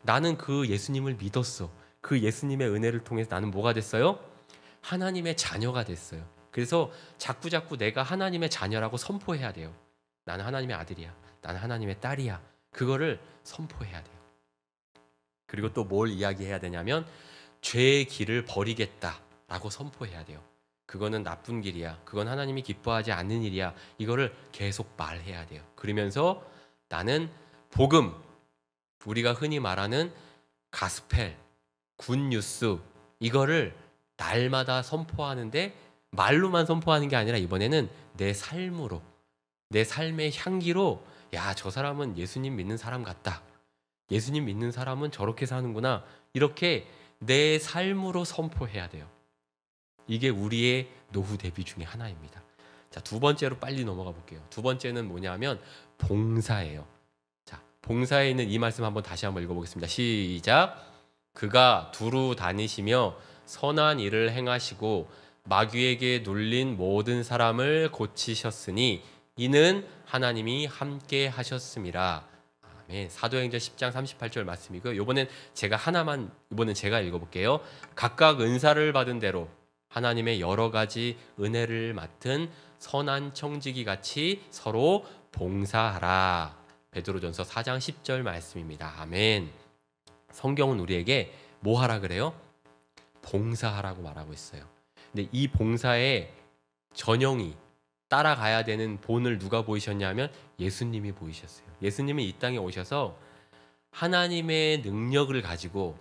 나는 그 예수님을 믿었어. 그 예수님의 은혜를 통해서 나는 뭐가 됐어요? 하나님의 자녀가 됐어요. 그래서 자꾸 내가 하나님의 자녀라고 선포해야 돼요. 나는 하나님의 아들이야. 나는 하나님의 딸이야. 그거를 선포해야 돼요. 그리고 또 뭘 이야기해야 되냐면 죄의 길을 버리겠다라고 선포해야 돼요. 그거는 나쁜 길이야. 그건 하나님이 기뻐하지 않는 일이야. 이거를 계속 말해야 돼요. 그러면서 나는 복음, 우리가 흔히 말하는 가스펠, 굿뉴스, 이거를 날마다 선포하는데 말로만 선포하는 게 아니라 이번에는 내 삶으로, 내 삶의 향기로, 야, 저 사람은 예수님 믿는 사람 같다. 예수님 믿는 사람은 저렇게 사는구나. 이렇게 내 삶으로 선포해야 돼요. 이게 우리의 노후 대비 중에 하나입니다. 자, 두 번째로 빨리 넘어가 볼게요. 두 번째는 뭐냐면 봉사예요. 자, 봉사에 있는 이 말씀 다시 한번 읽어보겠습니다. 시작. 그가 두루 다니시며 선한 일을 행하시고 마귀에게 눌린 모든 사람을 고치셨으니 이는 하나님이 함께 하셨음이라. 아멘. 사도행전 10장 38절 말씀이고요. 이번엔 제가 읽어볼게요. 각각 은사를 받은 대로 하나님의 여러 가지 은혜를 맡은 선한 청지기 같이 서로 봉사하라. 베드로전서 4장 10절 말씀입니다. 아멘. 성경은 우리에게 뭐 하라 그래요? 봉사하라고 말하고 있어요. 근데 이 봉사의 전형이 따라가야 되는 본을 누가 보이셨냐면 예수님이 보이셨어요. 예수님이 이 땅에 오셔서 하나님의 능력을 가지고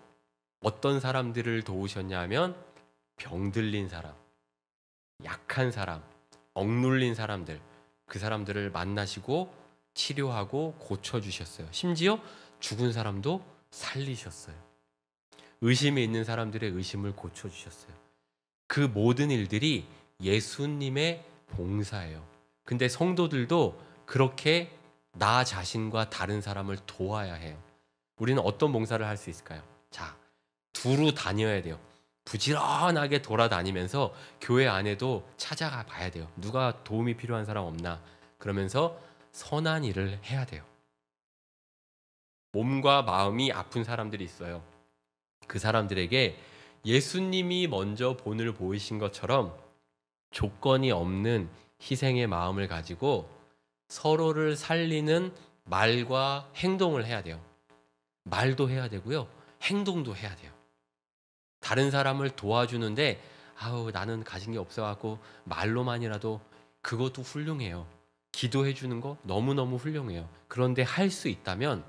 어떤 사람들을 도우셨냐면 병들린 사람, 약한 사람, 억눌린 사람들, 그 사람들을 만나시고 치료하고 고쳐주셨어요. 심지어 죽은 사람도 살리셨어요. 의심이 있는 사람들의 의심을 고쳐주셨어요. 그 모든 일들이 예수님의 봉사예요. 근데 성도들도 그렇게 나 자신과 다른 사람을 도와야 해요. 우리는 어떤 봉사를 할 수 있을까요? 자, 두루 다녀야 돼요. 부지런하게 돌아다니면서 교회 안에도 찾아가 봐야 돼요. 누가 도움이 필요한 사람 없나? 그러면서 선한 일을 해야 돼요. 몸과 마음이 아픈 사람들이 있어요. 그 사람들에게 예수님이 먼저 본을 보이신 것처럼 조건이 없는 희생의 마음을 가지고 서로를 살리는 말과 행동을 해야 돼요. 말도 해야 되고요. 행동도 해야 돼요. 다른 사람을 도와주는데 나는 가진 게 없어갖고 말로만이라도 그것도 훌륭해요. 기도해 주는 거 너무너무 훌륭해요. 그런데 할 수 있다면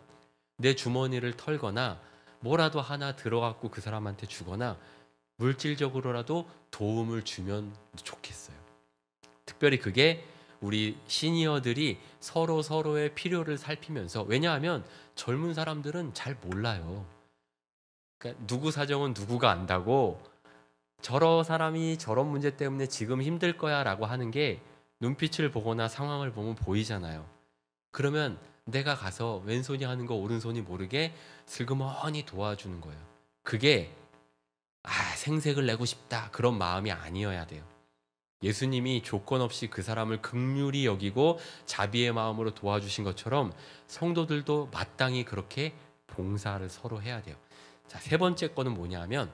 내 주머니를 털거나 뭐라도 하나 들어갖고 그 사람한테 주거나 물질적으로라도 도움을 주면 좋겠어요. 특별히 그게 우리 시니어들이 서로의 필요를 살피면서, 왜냐하면 젊은 사람들은 잘 몰라요. 그러니까 누구 사정은 누구가 안다고, 저런 사람이 저런 문제 때문에 지금 힘들 거야 라고 하는 게 눈빛을 보거나 상황을 보면 보이잖아요. 그러면 내가 가서 왼손이 하는 거 오른손이 모르게 슬그머니 도와주는 거예요. 그게 생색을 내고 싶다 그런 마음이 아니어야 돼요. 예수님이 조건 없이 그 사람을 긍휼히 여기고 자비의 마음으로 도와주신 것처럼 성도들도 마땅히 그렇게 봉사를 서로 해야 돼요. 자, 세 번째 거는 뭐냐면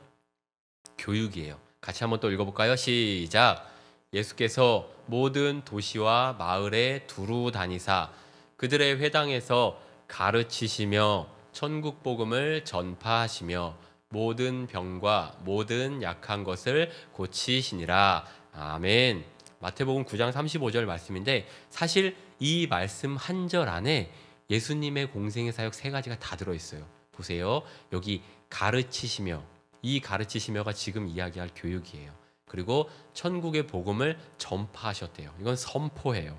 교육이에요. 같이 한번 또 읽어볼까요? 시작. 예수께서 모든 도시와 마을에 두루 다니사 그들의 회당에서 가르치시며 천국 복음을 전파하시며 모든 병과 모든 약한 것을 고치시니라. 아멘. 마태복음 9장 35절 말씀인데 사실 이 말씀 한 절 안에 예수님의 공생의 사역 세 가지가 다 들어있어요. 보세요. 여기 가르치시며, 이 가르치시며가 지금 이야기할 교육이에요. 그리고 천국의 복음을 전파하셨대요. 이건 선포해요.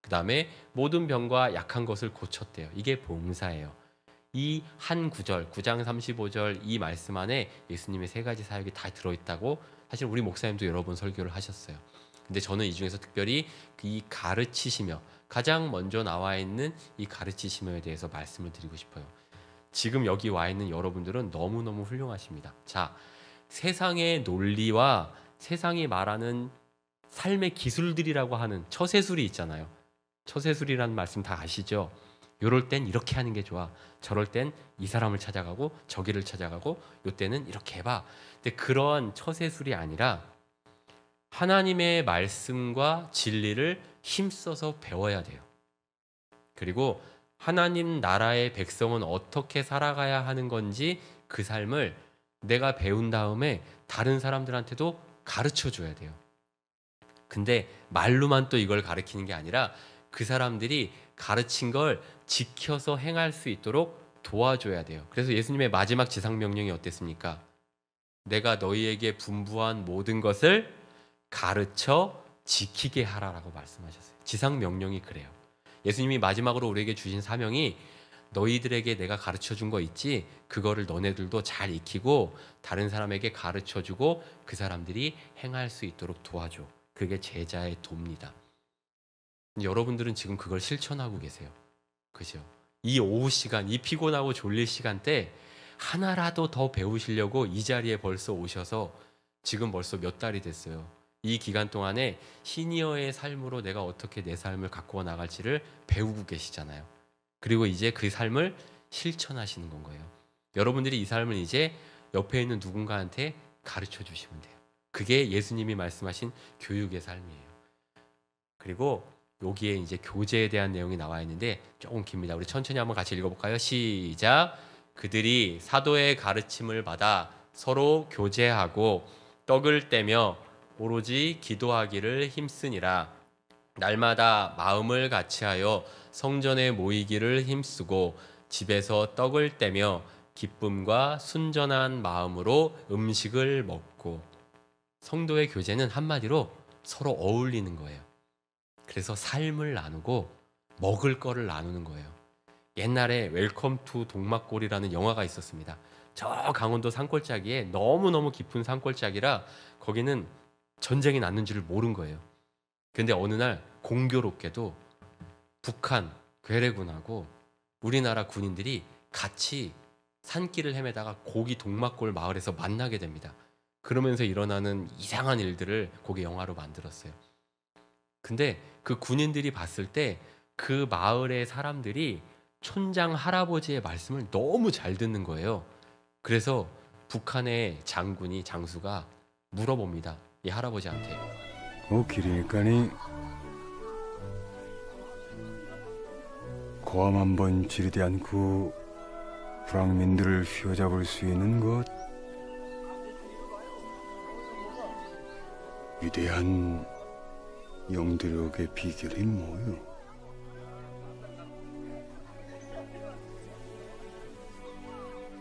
그 다음에 모든 병과 약한 것을 고쳤대요. 이게 봉사예요. 이 한 구절, 9장 35절 이 말씀 안에 예수님의 세 가지 사역이 다 들어있다고 사실 우리 목사님도 여러 번 설교를 하셨어요. 근데 저는 이 중에서 특별히 이 가르치시며, 가장 먼저 나와 있는 이 가르치시며에 대해서 말씀을 드리고 싶어요. 지금 여기 와 있는 여러분들은 너무너무 훌륭하십니다. 자, 세상의 논리와 세상이 말하는 삶의 기술들이라고 하는 처세술이 있잖아요. 처세술이라는 말씀 다 아시죠? 요럴 땐 이렇게 하는 게 좋아. 저럴 땐 이 사람을 찾아가고 저기를 찾아가고 요때는 이렇게 해봐. 근데 그런 처세술이 아니라 하나님의 말씀과 진리를 힘써서 배워야 돼요. 그리고 하나님 나라의 백성은 어떻게 살아가야 하는 건지 그 삶을 내가 배운 다음에 다른 사람들한테도 가르쳐 줘야 돼요. 근데 말로만 또 이걸 가르치는 게 아니라 그 사람들이 가르친 걸 지켜서 행할 수 있도록 도와줘야 돼요. 그래서 예수님의 마지막 지상명령이 어땠습니까? 내가 너희에게 분부한 모든 것을 가르쳐 지키게 하라라고 말씀하셨어요. 지상명령이 그래요. 예수님이 마지막으로 우리에게 주신 사명이 너희들에게 내가 가르쳐 준 거 있지? 그거를 너네들도 잘 익히고 다른 사람에게 가르쳐 주고 그 사람들이 행할 수 있도록 도와줘. 그게 제자의 도입니다. 여러분들은 지금 그걸 실천하고 계세요. 그죠? 이 오후 시간, 이 피곤하고 졸릴 시간대 하나라도 더 배우시려고 이 자리에 벌써 오셔서 지금 벌써 몇 달이 됐어요. 이 기간 동안에 시니어의 삶으로 내가 어떻게 내 삶을 갖고 나갈지를 배우고 계시잖아요. 그리고 이제 그 삶을 실천하시는 건 거예요. 여러분들이 이 삶을 이제 옆에 있는 누군가한테 가르쳐 주시면 돼요. 그게 예수님이 말씀하신 교육의 삶이에요. 그리고 여기에 이제 교제에 대한 내용이 나와 있는데 조금 깁니다. 우리 천천히 한번 같이 읽어볼까요? 시작. 그들이 사도의 가르침을 받아 서로 교제하고 떡을 떼며 오로지 기도하기를 힘쓰니라. 날마다 마음을 같이하여 성전에 모이기를 힘쓰고 집에서 떡을 떼며 기쁨과 순전한 마음으로 음식을 먹고. 성도의 교제는 한마디로 서로 어울리는 거예요. 그래서 삶을 나누고 먹을 거를 나누는 거예요. 옛날에 웰컴 투 동막골이라는 영화가 있었습니다. 저 강원도 산골짜기에 너무너무 깊은 산골짜기라 거기는 전쟁이 났는지를 모른 거예요. 근데 어느 날 공교롭게도 북한 괴뢰군하고 우리나라 군인들이 같이 산길을 헤매다가 고기 동막골 마을에서 만나게 됩니다. 그러면서 일어나는 이상한 일들을 거기 영화로 만들었어요. 근데 그 군인들이 봤을 때 그 마을의 사람들이 촌장 할아버지의 말씀을 너무 잘 듣는 거예요. 그래서 북한의 장수가 물어봅니다. 이 할아버지한테. 길이니까니 고함 한번 지르지 않고 불황민들을 휘어잡을 수 있는 것 위대한 영도력의 비결이 뭐요?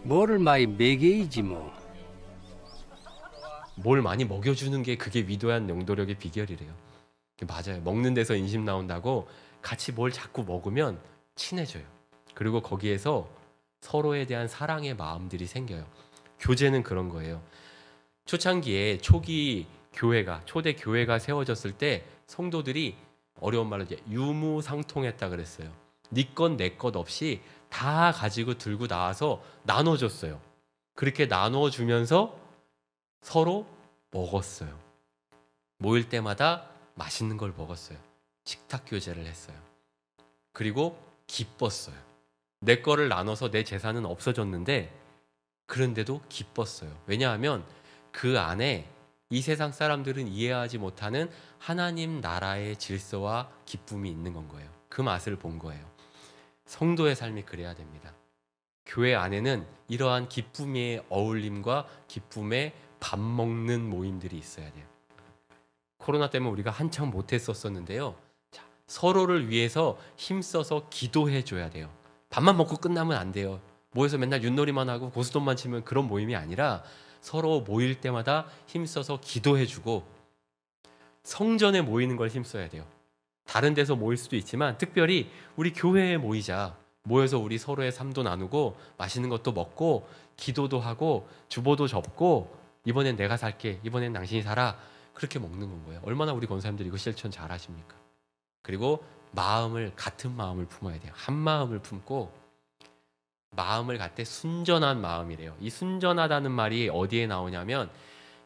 뭐를 많이 먹여야지 뭐. 뭘 많이 먹여주는 게 그게 위대한 영도력의 비결이래요. 맞아요. 먹는 데서 인심 나온다고 같이 뭘 자꾸 먹으면 친해져요. 그리고 거기에서 서로에 대한 사랑의 마음들이 생겨요. 교제는 그런 거예요. 초창기에 초대 교회가 세워졌을 때 성도들이 어려운 말로 이제 유무상통했다 그랬어요. 네 것 내 것 없이 다 가지고 들고 나와서 나눠줬어요. 그렇게 나눠주면서 서로 먹었어요. 모일 때마다 맛있는 걸 먹었어요. 식탁 교제를 했어요. 그리고 기뻤어요. 내 거를 나눠서 내 재산은 없어졌는데 그런데도 기뻤어요. 왜냐하면 그 안에 이 세상 사람들은 이해하지 못하는 하나님 나라의 질서와 기쁨이 있는 건 거예요. 그 맛을 본 거예요. 성도의 삶이 그래야 됩니다. 교회 안에는 이러한 기쁨의 어울림과 기쁨의 밥 먹는 모임들이 있어야 돼요. 코로나 때문에 우리가 한참 못했었는데요. 서로를 위해서 힘써서 기도해 줘야 돼요. 밥만 먹고 끝나면 안 돼요. 모여서 맨날 윷놀이만 하고 고스톱만 치면 그런 모임이 아니라 서로 모일 때마다 힘써서 기도해 주고 성전에 모이는 걸 힘써야 돼요. 다른 데서 모일 수도 있지만 특별히 우리 교회에 모이자. 모여서 우리 서로의 삶도 나누고 맛있는 것도 먹고 기도도 하고 주보도 접고 이번엔 내가 살게, 이번엔 당신이 살아. 그렇게 먹는 건 거예요. 얼마나 우리 권사님들이 이거 실천 잘 하십니까? 그리고 같은 마음을 품어야 돼요. 한 마음을 품고 마음을 갖되 순전한 마음이래요. 이 순전하다는 말이 어디에 나오냐면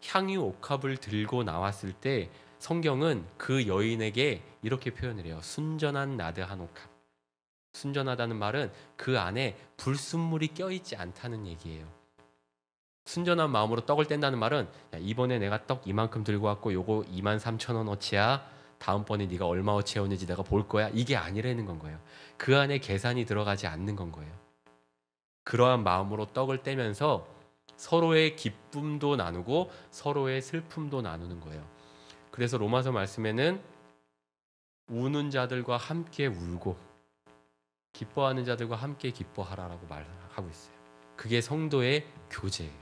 향유 옥합을 들고 나왔을 때 성경은 그 여인에게 이렇게 표현을 해요. 순전한 나드한 옥합. 순전하다는 말은 그 안에 불순물이 껴있지 않다는 얘기예요. 순전한 마음으로 떡을 뗀다는 말은 야, 이번에 내가 떡 이만큼 들고 왔고 요거 23,000원어치야. 다음번에 네가 얼마어치 해오는지 내가 볼 거야. 이게 아니라는 건 거예요. 그 안에 계산이 들어가지 않는 건 거예요. 그러한 마음으로 떡을 떼면서 서로의 기쁨도 나누고 서로의 슬픔도 나누는 거예요. 그래서 로마서 말씀에는 우는 자들과 함께 울고 기뻐하는 자들과 함께 기뻐하라라고 말하고 있어요. 그게 성도의 교제예요.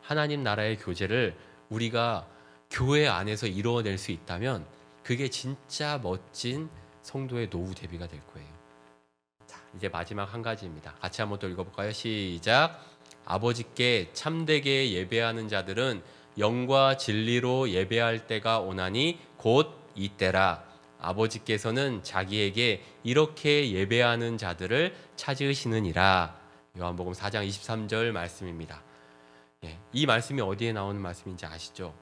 하나님 나라의 교제를 우리가 교회 안에서 이루어낼 수 있다면 그게 진짜 멋진 성도의 노후 대비가 될 거예요. 자, 이제 마지막 한 가지입니다. 같이 한번 또 읽어볼까요? 시작. 아버지께 참되게 예배하는 자들은 영과 진리로 예배할 때가 오나니 곧 이때라. 아버지께서는 자기에게 이렇게 예배하는 자들을 찾으시느니라. 요한복음 4장 23절 말씀입니다. 이 말씀이 어디에 나오는 말씀인지 아시죠?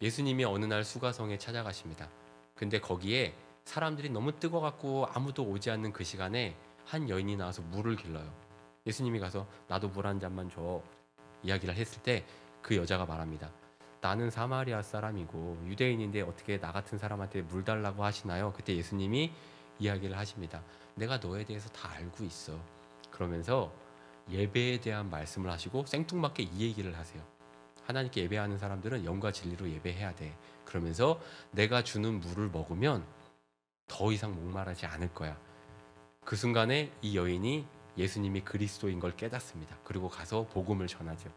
예수님이 어느 날 수가성에 찾아가십니다. 근데 거기에 사람들이 너무 뜨거워갖고 아무도 오지 않는 그 시간에 한 여인이 나와서 물을 길러요. 예수님이 가서 나도 물 한 잔만 줘 이야기를 했을 때 그 여자가 말합니다. 나는 사마리아 사람이고 유대인인데 어떻게 나 같은 사람한테 물 달라고 하시나요? 그때 예수님이 이야기를 하십니다. 내가 너에 대해서 다 알고 있어. 그러면서 예배에 대한 말씀을 하시고 생뚱맞게 이 얘기를 하세요. 하나님께 예배하는 사람들은 영과 진리로 예배해야 돼. 그러면서 내가 주는 물을 먹으면 더 이상 목마르지 않을 거야. 그 순간에 이 여인이 예수님이 그리스도인 걸 깨닫습니다. 그리고 가서 복음을 전하죠.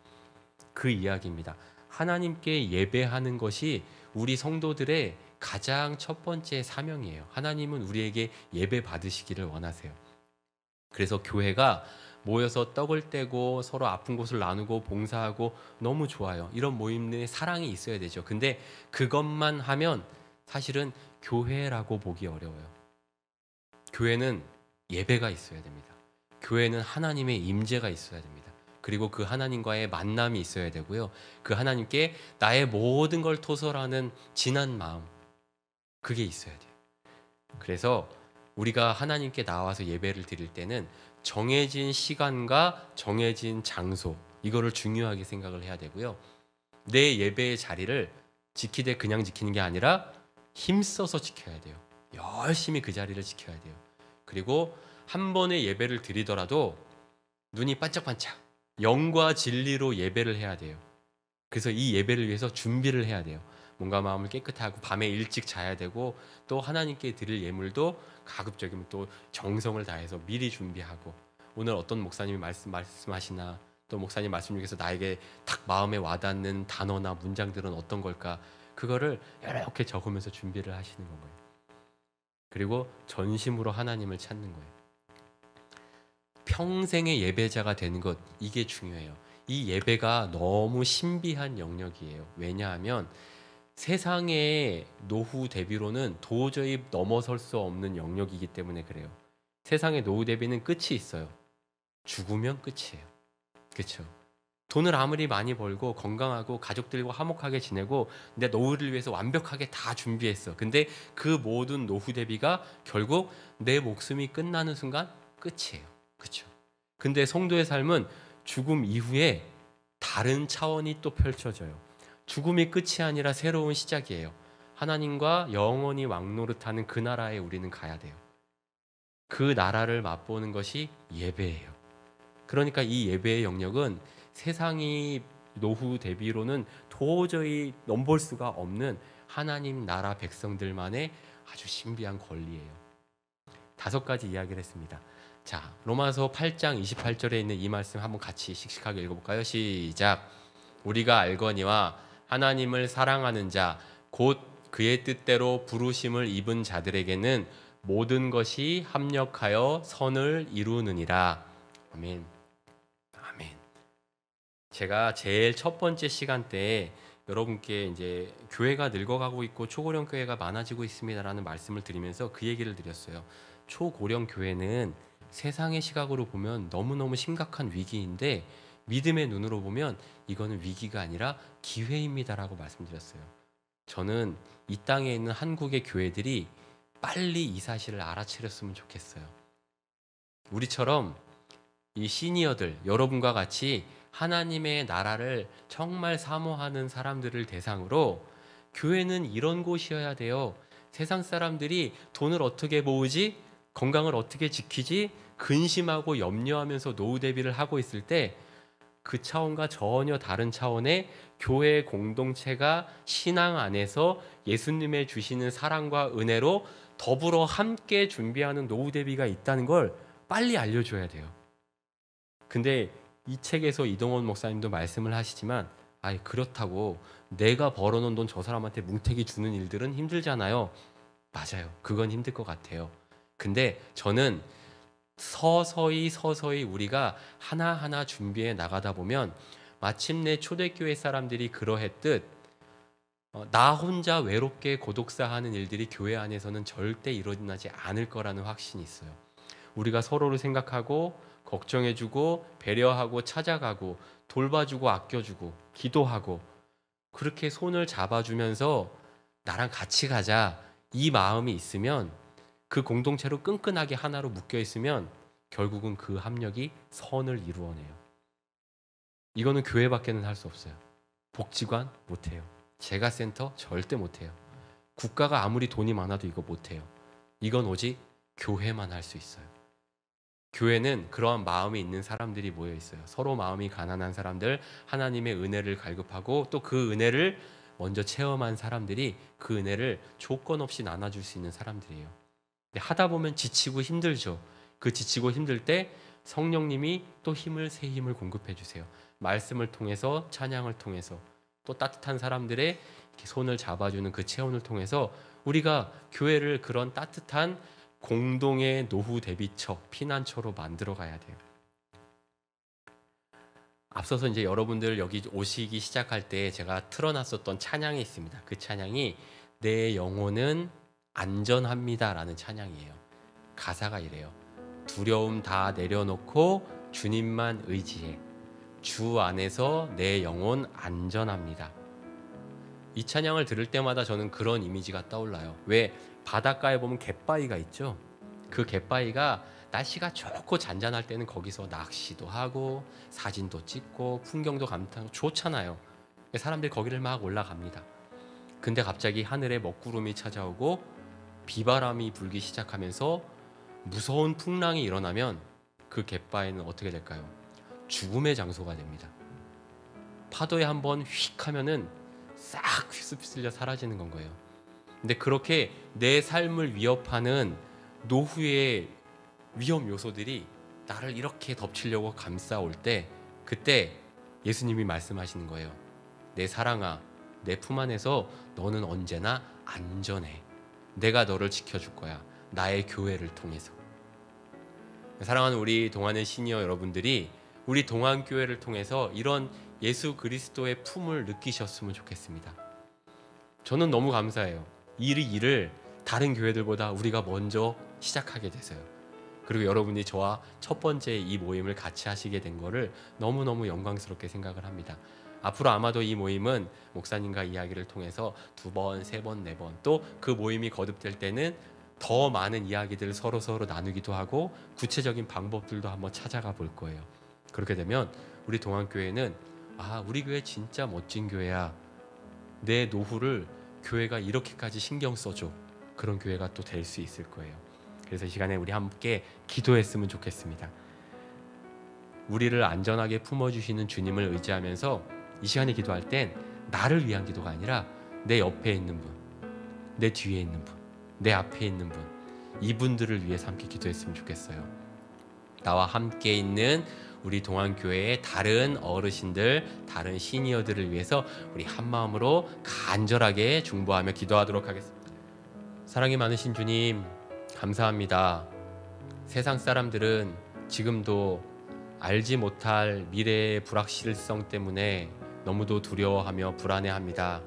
그 이야기입니다. 하나님께 예배하는 것이 우리 성도들의 가장 첫 번째 사명이에요. 하나님은 우리에게 예배 받으시기를 원하세요. 그래서 교회가 모여서 떡을 떼고 서로 아픈 곳을 나누고 봉사하고 너무 좋아요. 이런 모임에 사랑이 있어야 되죠. 근데 그것만 하면 사실은 교회라고 보기 어려워요. 교회는 예배가 있어야 됩니다. 교회는 하나님의 임재가 있어야 됩니다. 그리고 그 하나님과의 만남이 있어야 되고요. 그 하나님께 나의 모든 걸 토설하는 진한 마음, 그게 있어야 돼요. 그래서 우리가 하나님께 나와서 예배를 드릴 때는 정해진 시간과 정해진 장소, 이거를 중요하게 생각을 해야 되고요. 내 예배의 자리를 지키되 그냥 지키는 게 아니라 힘써서 지켜야 돼요. 열심히 그 자리를 지켜야 돼요. 그리고 한 번의 예배를 드리더라도 눈이 반짝반짝 영과 진리로 예배를 해야 돼요. 그래서 이 예배를 위해서 준비를 해야 돼요. 몸과 마음을 깨끗하고 밤에 일찍 자야 되고 또 하나님께 드릴 예물도 가급적이면 또 정성을 다해서 미리 준비하고 오늘 어떤 목사님이 말씀하시나 또 목사님 말씀 중에서 나에게 딱 마음에 와닿는 단어나 문장들은 어떤 걸까 그거를 이렇게 적으면서 준비를 하시는 거예요. 그리고 전심으로 하나님을 찾는 거예요. 평생의 예배자가 되는 것 이게 중요해요. 이 예배가 너무 신비한 영역이에요. 왜냐하면 세상의 노후 대비로는 도저히 넘어설 수 없는 영역이기 때문에 그래요. 세상의 노후 대비는 끝이 있어요. 죽으면 끝이에요. 그렇죠? 돈을 아무리 많이 벌고 건강하고 가족들과 화목하게 지내고 내 노후를 위해서 완벽하게 다 준비했어. 근데 그 모든 노후 대비가 결국 내 목숨이 끝나는 순간 끝이에요. 그렇죠? 근데 성도의 삶은 죽음 이후에 다른 차원이 또 펼쳐져요. 죽음이 끝이 아니라 새로운 시작이에요. 하나님과 영원히 왕노릇하는 그 나라에 우리는 가야 돼요. 그 나라를 맛보는 것이 예배예요. 그러니까 이 예배의 영역은 세상이 노후 대비로는 도저히 넘볼 수가 없는 하나님 나라 백성들만의 아주 신비한 권리예요. 5가지 이야기를 했습니다. 자, 로마서 8장 28절에 있는 이 말씀 한번 같이 씩씩하게 읽어볼까요? 시작. 우리가 알거니와 하나님을 사랑하는 자 곧 그의 뜻대로 부르심을 입은 자들에게는 모든 것이 합력하여 선을 이루느니라. 아멘. 아멘. 제가 제일 첫 번째 시간 때 여러분께 이제 교회가 늙어가고 있고 초고령 교회가 많아지고 있습니다라는 말씀을 드리면서 그 얘기를 드렸어요. 초고령 교회는 세상의 시각으로 보면 너무너무 심각한 위기인데 믿음의 눈으로 보면 이거는 위기가 아니라 기회입니다라고 말씀드렸어요. 저는 이 땅에 있는 한국의 교회들이 빨리 이 사실을 알아차렸으면 좋겠어요. 우리처럼 이 시니어들, 여러분과 같이 하나님의 나라를 정말 사모하는 사람들을 대상으로 교회는 이런 곳이어야 돼요. 세상 사람들이 돈을 어떻게 모으지? 건강을 어떻게 지키지? 근심하고 염려하면서 노후 대비를 하고 있을 때 그 차원과 전혀 다른 차원의 교회 공동체가 신앙 안에서 예수님의 주시는 사랑과 은혜로 더불어 함께 준비하는 노후 대비가 있다는 걸 빨리 알려줘야 돼요. 근데 이 책에서 이동원 목사님도 말씀을 하시지만 그렇다고 내가 벌어놓은 돈 저 사람한테 뭉태기 주는 일들은 힘들잖아요. 맞아요. 그건 힘들 것 같아요. 근데 저는 서서히 우리가 하나하나 준비해 나가다 보면 마침내 초대교회 사람들이 그러했듯 나 혼자 외롭게 고독사하는 일들이 교회 안에서는 절대 일어나지 않을 거라는 확신이 있어요. 우리가 서로를 생각하고 걱정해주고 배려하고 찾아가고 돌봐주고 아껴주고 기도하고 그렇게 손을 잡아주면서 나랑 같이 가자 이 마음이 있으면 그 공동체로 끈끈하게 하나로 묶여 있으면 결국은 그 합력이 선을 이루어내요. 이거는 교회밖에는 할 수 없어요. 복지관 못해요. 재가센터 절대 못해요. 국가가 아무리 돈이 많아도 이거 못해요. 이건 오직 교회만 할 수 있어요. 교회는 그러한 마음이 있는 사람들이 모여 있어요. 서로 마음이 가난한 사람들, 하나님의 은혜를 갈급하고 또 그 은혜를 먼저 체험한 사람들이 그 은혜를 조건 없이 나눠줄 수 있는 사람들이에요. 하다 보면 지치고 힘들죠. 그 지치고 힘들 때 성령님이 또 새 힘을 공급해 주세요. 말씀을 통해서 찬양을 통해서 또 따뜻한 사람들의 이렇게 손을 잡아주는 그 체험을 통해서 우리가 교회를 그런 따뜻한 공동의 노후 대비처, 피난처로 만들어 가야 돼요. 앞서서 이제 여러분들 여기 오시기 시작할 때 제가 틀어놨었던 찬양이 있습니다. 그 찬양이 내 영혼은 안전합니다라는 찬양이에요. 가사가 이래요. 두려움 다 내려놓고 주님만 의지해. 주 안에서 내 영혼 안전합니다. 이 찬양을 들을 때마다 저는 그런 이미지가 떠올라요. 왜 바닷가에 보면 갯바위가 있죠. 그 갯바위가 날씨가 좋고 잔잔할 때는 거기서 낚시도 하고 사진도 찍고 풍경도 감탄하고 좋잖아요. 사람들이 거기를 막 올라갑니다. 근데 갑자기 하늘에 먹구름이 찾아오고 비바람이 불기 시작하면서 무서운 풍랑이 일어나면 그 갯바위는 어떻게 될까요? 죽음의 장소가 됩니다. 파도에 한번 휙 하면은 싹 휘슬려 사라지는 건 거예요. 근데 그렇게 내 삶을 위협하는 노후의 위험 요소들이 나를 이렇게 덮치려고 감싸올 때 그때 예수님이 말씀하시는 거예요. 내 사랑아, 내 품 안에서 너는 언제나 안전해. 내가 너를 지켜줄 거야. 나의 교회를 통해서. 사랑하는 우리 동안의 시니어 여러분들이 우리 동안교회를 통해서 이런 예수 그리스도의 품을 느끼셨으면 좋겠습니다. 저는 너무 감사해요. 이 일을 다른 교회들보다 우리가 먼저 시작하게 돼서요. 그리고 여러분이 저와 첫 번째 이 모임을 같이 하시게 된 거를 너무너무 영광스럽게 생각을 합니다. 앞으로 아마도 이 모임은 목사님과 이야기를 통해서 2번, 3번, 4번 또 그 모임이 거듭될 때는 더 많은 이야기들을 서로 나누기도 하고 구체적인 방법들도 한번 찾아가 볼 거예요. 그렇게 되면 우리 동안교회는 우리 교회 진짜 멋진 교회야. 내 노후를 교회가 이렇게까지 신경 써줘. 그런 교회가 또 될 수 있을 거예요. 그래서 이 시간에 우리 함께 기도했으면 좋겠습니다. 우리를 안전하게 품어주시는 주님을 의지하면서 이 시간에 기도할 땐 나를 위한 기도가 아니라 내 옆에 있는 분, 내 뒤에 있는 분, 내 앞에 있는 분, 이분들을 위해서 함께 기도했으면 좋겠어요. 나와 함께 있는 우리 동안교회의 다른 어르신들, 다른 시니어들을 위해서 우리 한마음으로 간절하게 중보하며 기도하도록 하겠습니다. 사랑이 많으신 주님, 감사합니다. 세상 사람들은 지금도 알지 못할 미래의 불확실성 때문에 너무도 두려워하며 불안해합니다.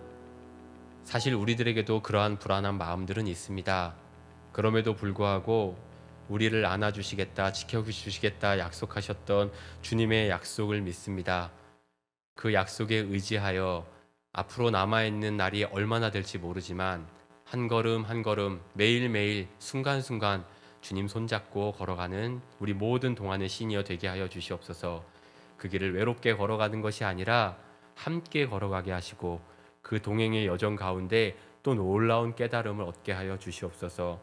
사실 우리들에게도 그러한 불안한 마음들은 있습니다. 그럼에도 불구하고 우리를 안아주시겠다, 지켜주시겠다 약속하셨던 주님의 약속을 믿습니다. 그 약속에 의지하여 앞으로 남아있는 날이 얼마나 될지 모르지만 한 걸음 한 걸음 매일매일 순간순간 주님 손잡고 걸어가는 우리 모든 동안의 시니어 되게 하여 주시옵소서. 그 길을 외롭게 걸어가는 것이 아니라 함께 걸어가게 하시고 그 동행의 여정 가운데 또 놀라운 깨달음을 얻게 하여 주시옵소서.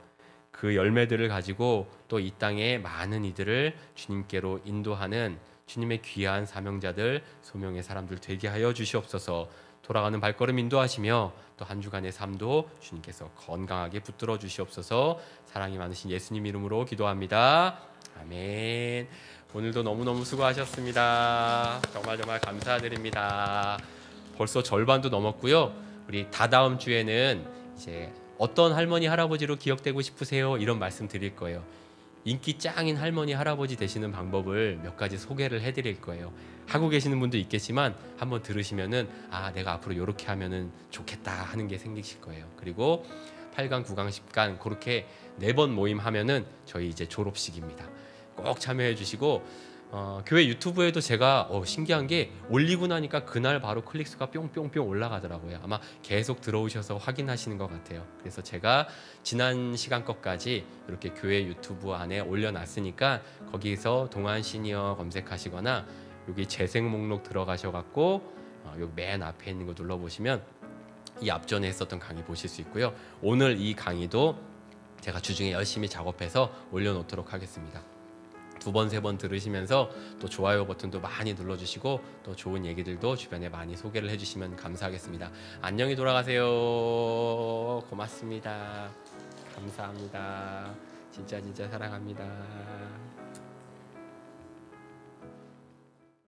그 열매들을 가지고 또 이 땅에 많은 이들을 주님께로 인도하는 주님의 귀한 사명자들, 소명의 사람들 되게 하여 주시옵소서. 돌아가는 발걸음 인도하시며 또 한 주간의 삶도 주님께서 건강하게 붙들어 주시옵소서. 사랑이 많으신 예수님 이름으로 기도합니다. 아멘. 오늘도 너무너무 수고하셨습니다. 정말 감사드립니다. 벌써 절반도 넘었고요. 우리 다다음 주에는 이제 어떤 할머니 할아버지로 기억되고 싶으세요? 이런 말씀 드릴 거예요. 인기 짱인 할머니 할아버지 되시는 방법을 몇 가지 소개를 해드릴 거예요. 하고 계시는 분도 있겠지만 한번 들으시면은 아, 내가 앞으로 이렇게 하면은 좋겠다 하는 게 생기실 거예요. 그리고 8강, 9강, 10강 그렇게 4번 모임 하면은 저희 이제 졸업식입니다. 꼭 참여해 주시고 교회 유튜브에도 제가 신기한 게 올리고 나니까 그날 바로 클릭수가 뿅뿅뿅 올라가더라고요. 아마 계속 들어오셔서 확인하시는 것 같아요. 그래서 제가 지난 시간 것까지 이렇게 교회 유튜브 안에 올려놨으니까 거기서 동안 시니어 검색하시거나 여기 재생 목록 들어가셔갖고 여기 맨 앞에 있는 거 눌러보시면 이 앞전에 했었던 강의 보실 수 있고요. 오늘 이 강의도 제가 주중에 열심히 작업해서 올려놓도록 하겠습니다. 2번, 3번 들으시면서 또 좋아요 버튼도 많이 눌러주시고 또 좋은 얘기들도 주변에 많이 소개를 해주시면 감사하겠습니다. 안녕히 돌아가세요. 고맙습니다. 감사합니다. 진짜 사랑합니다.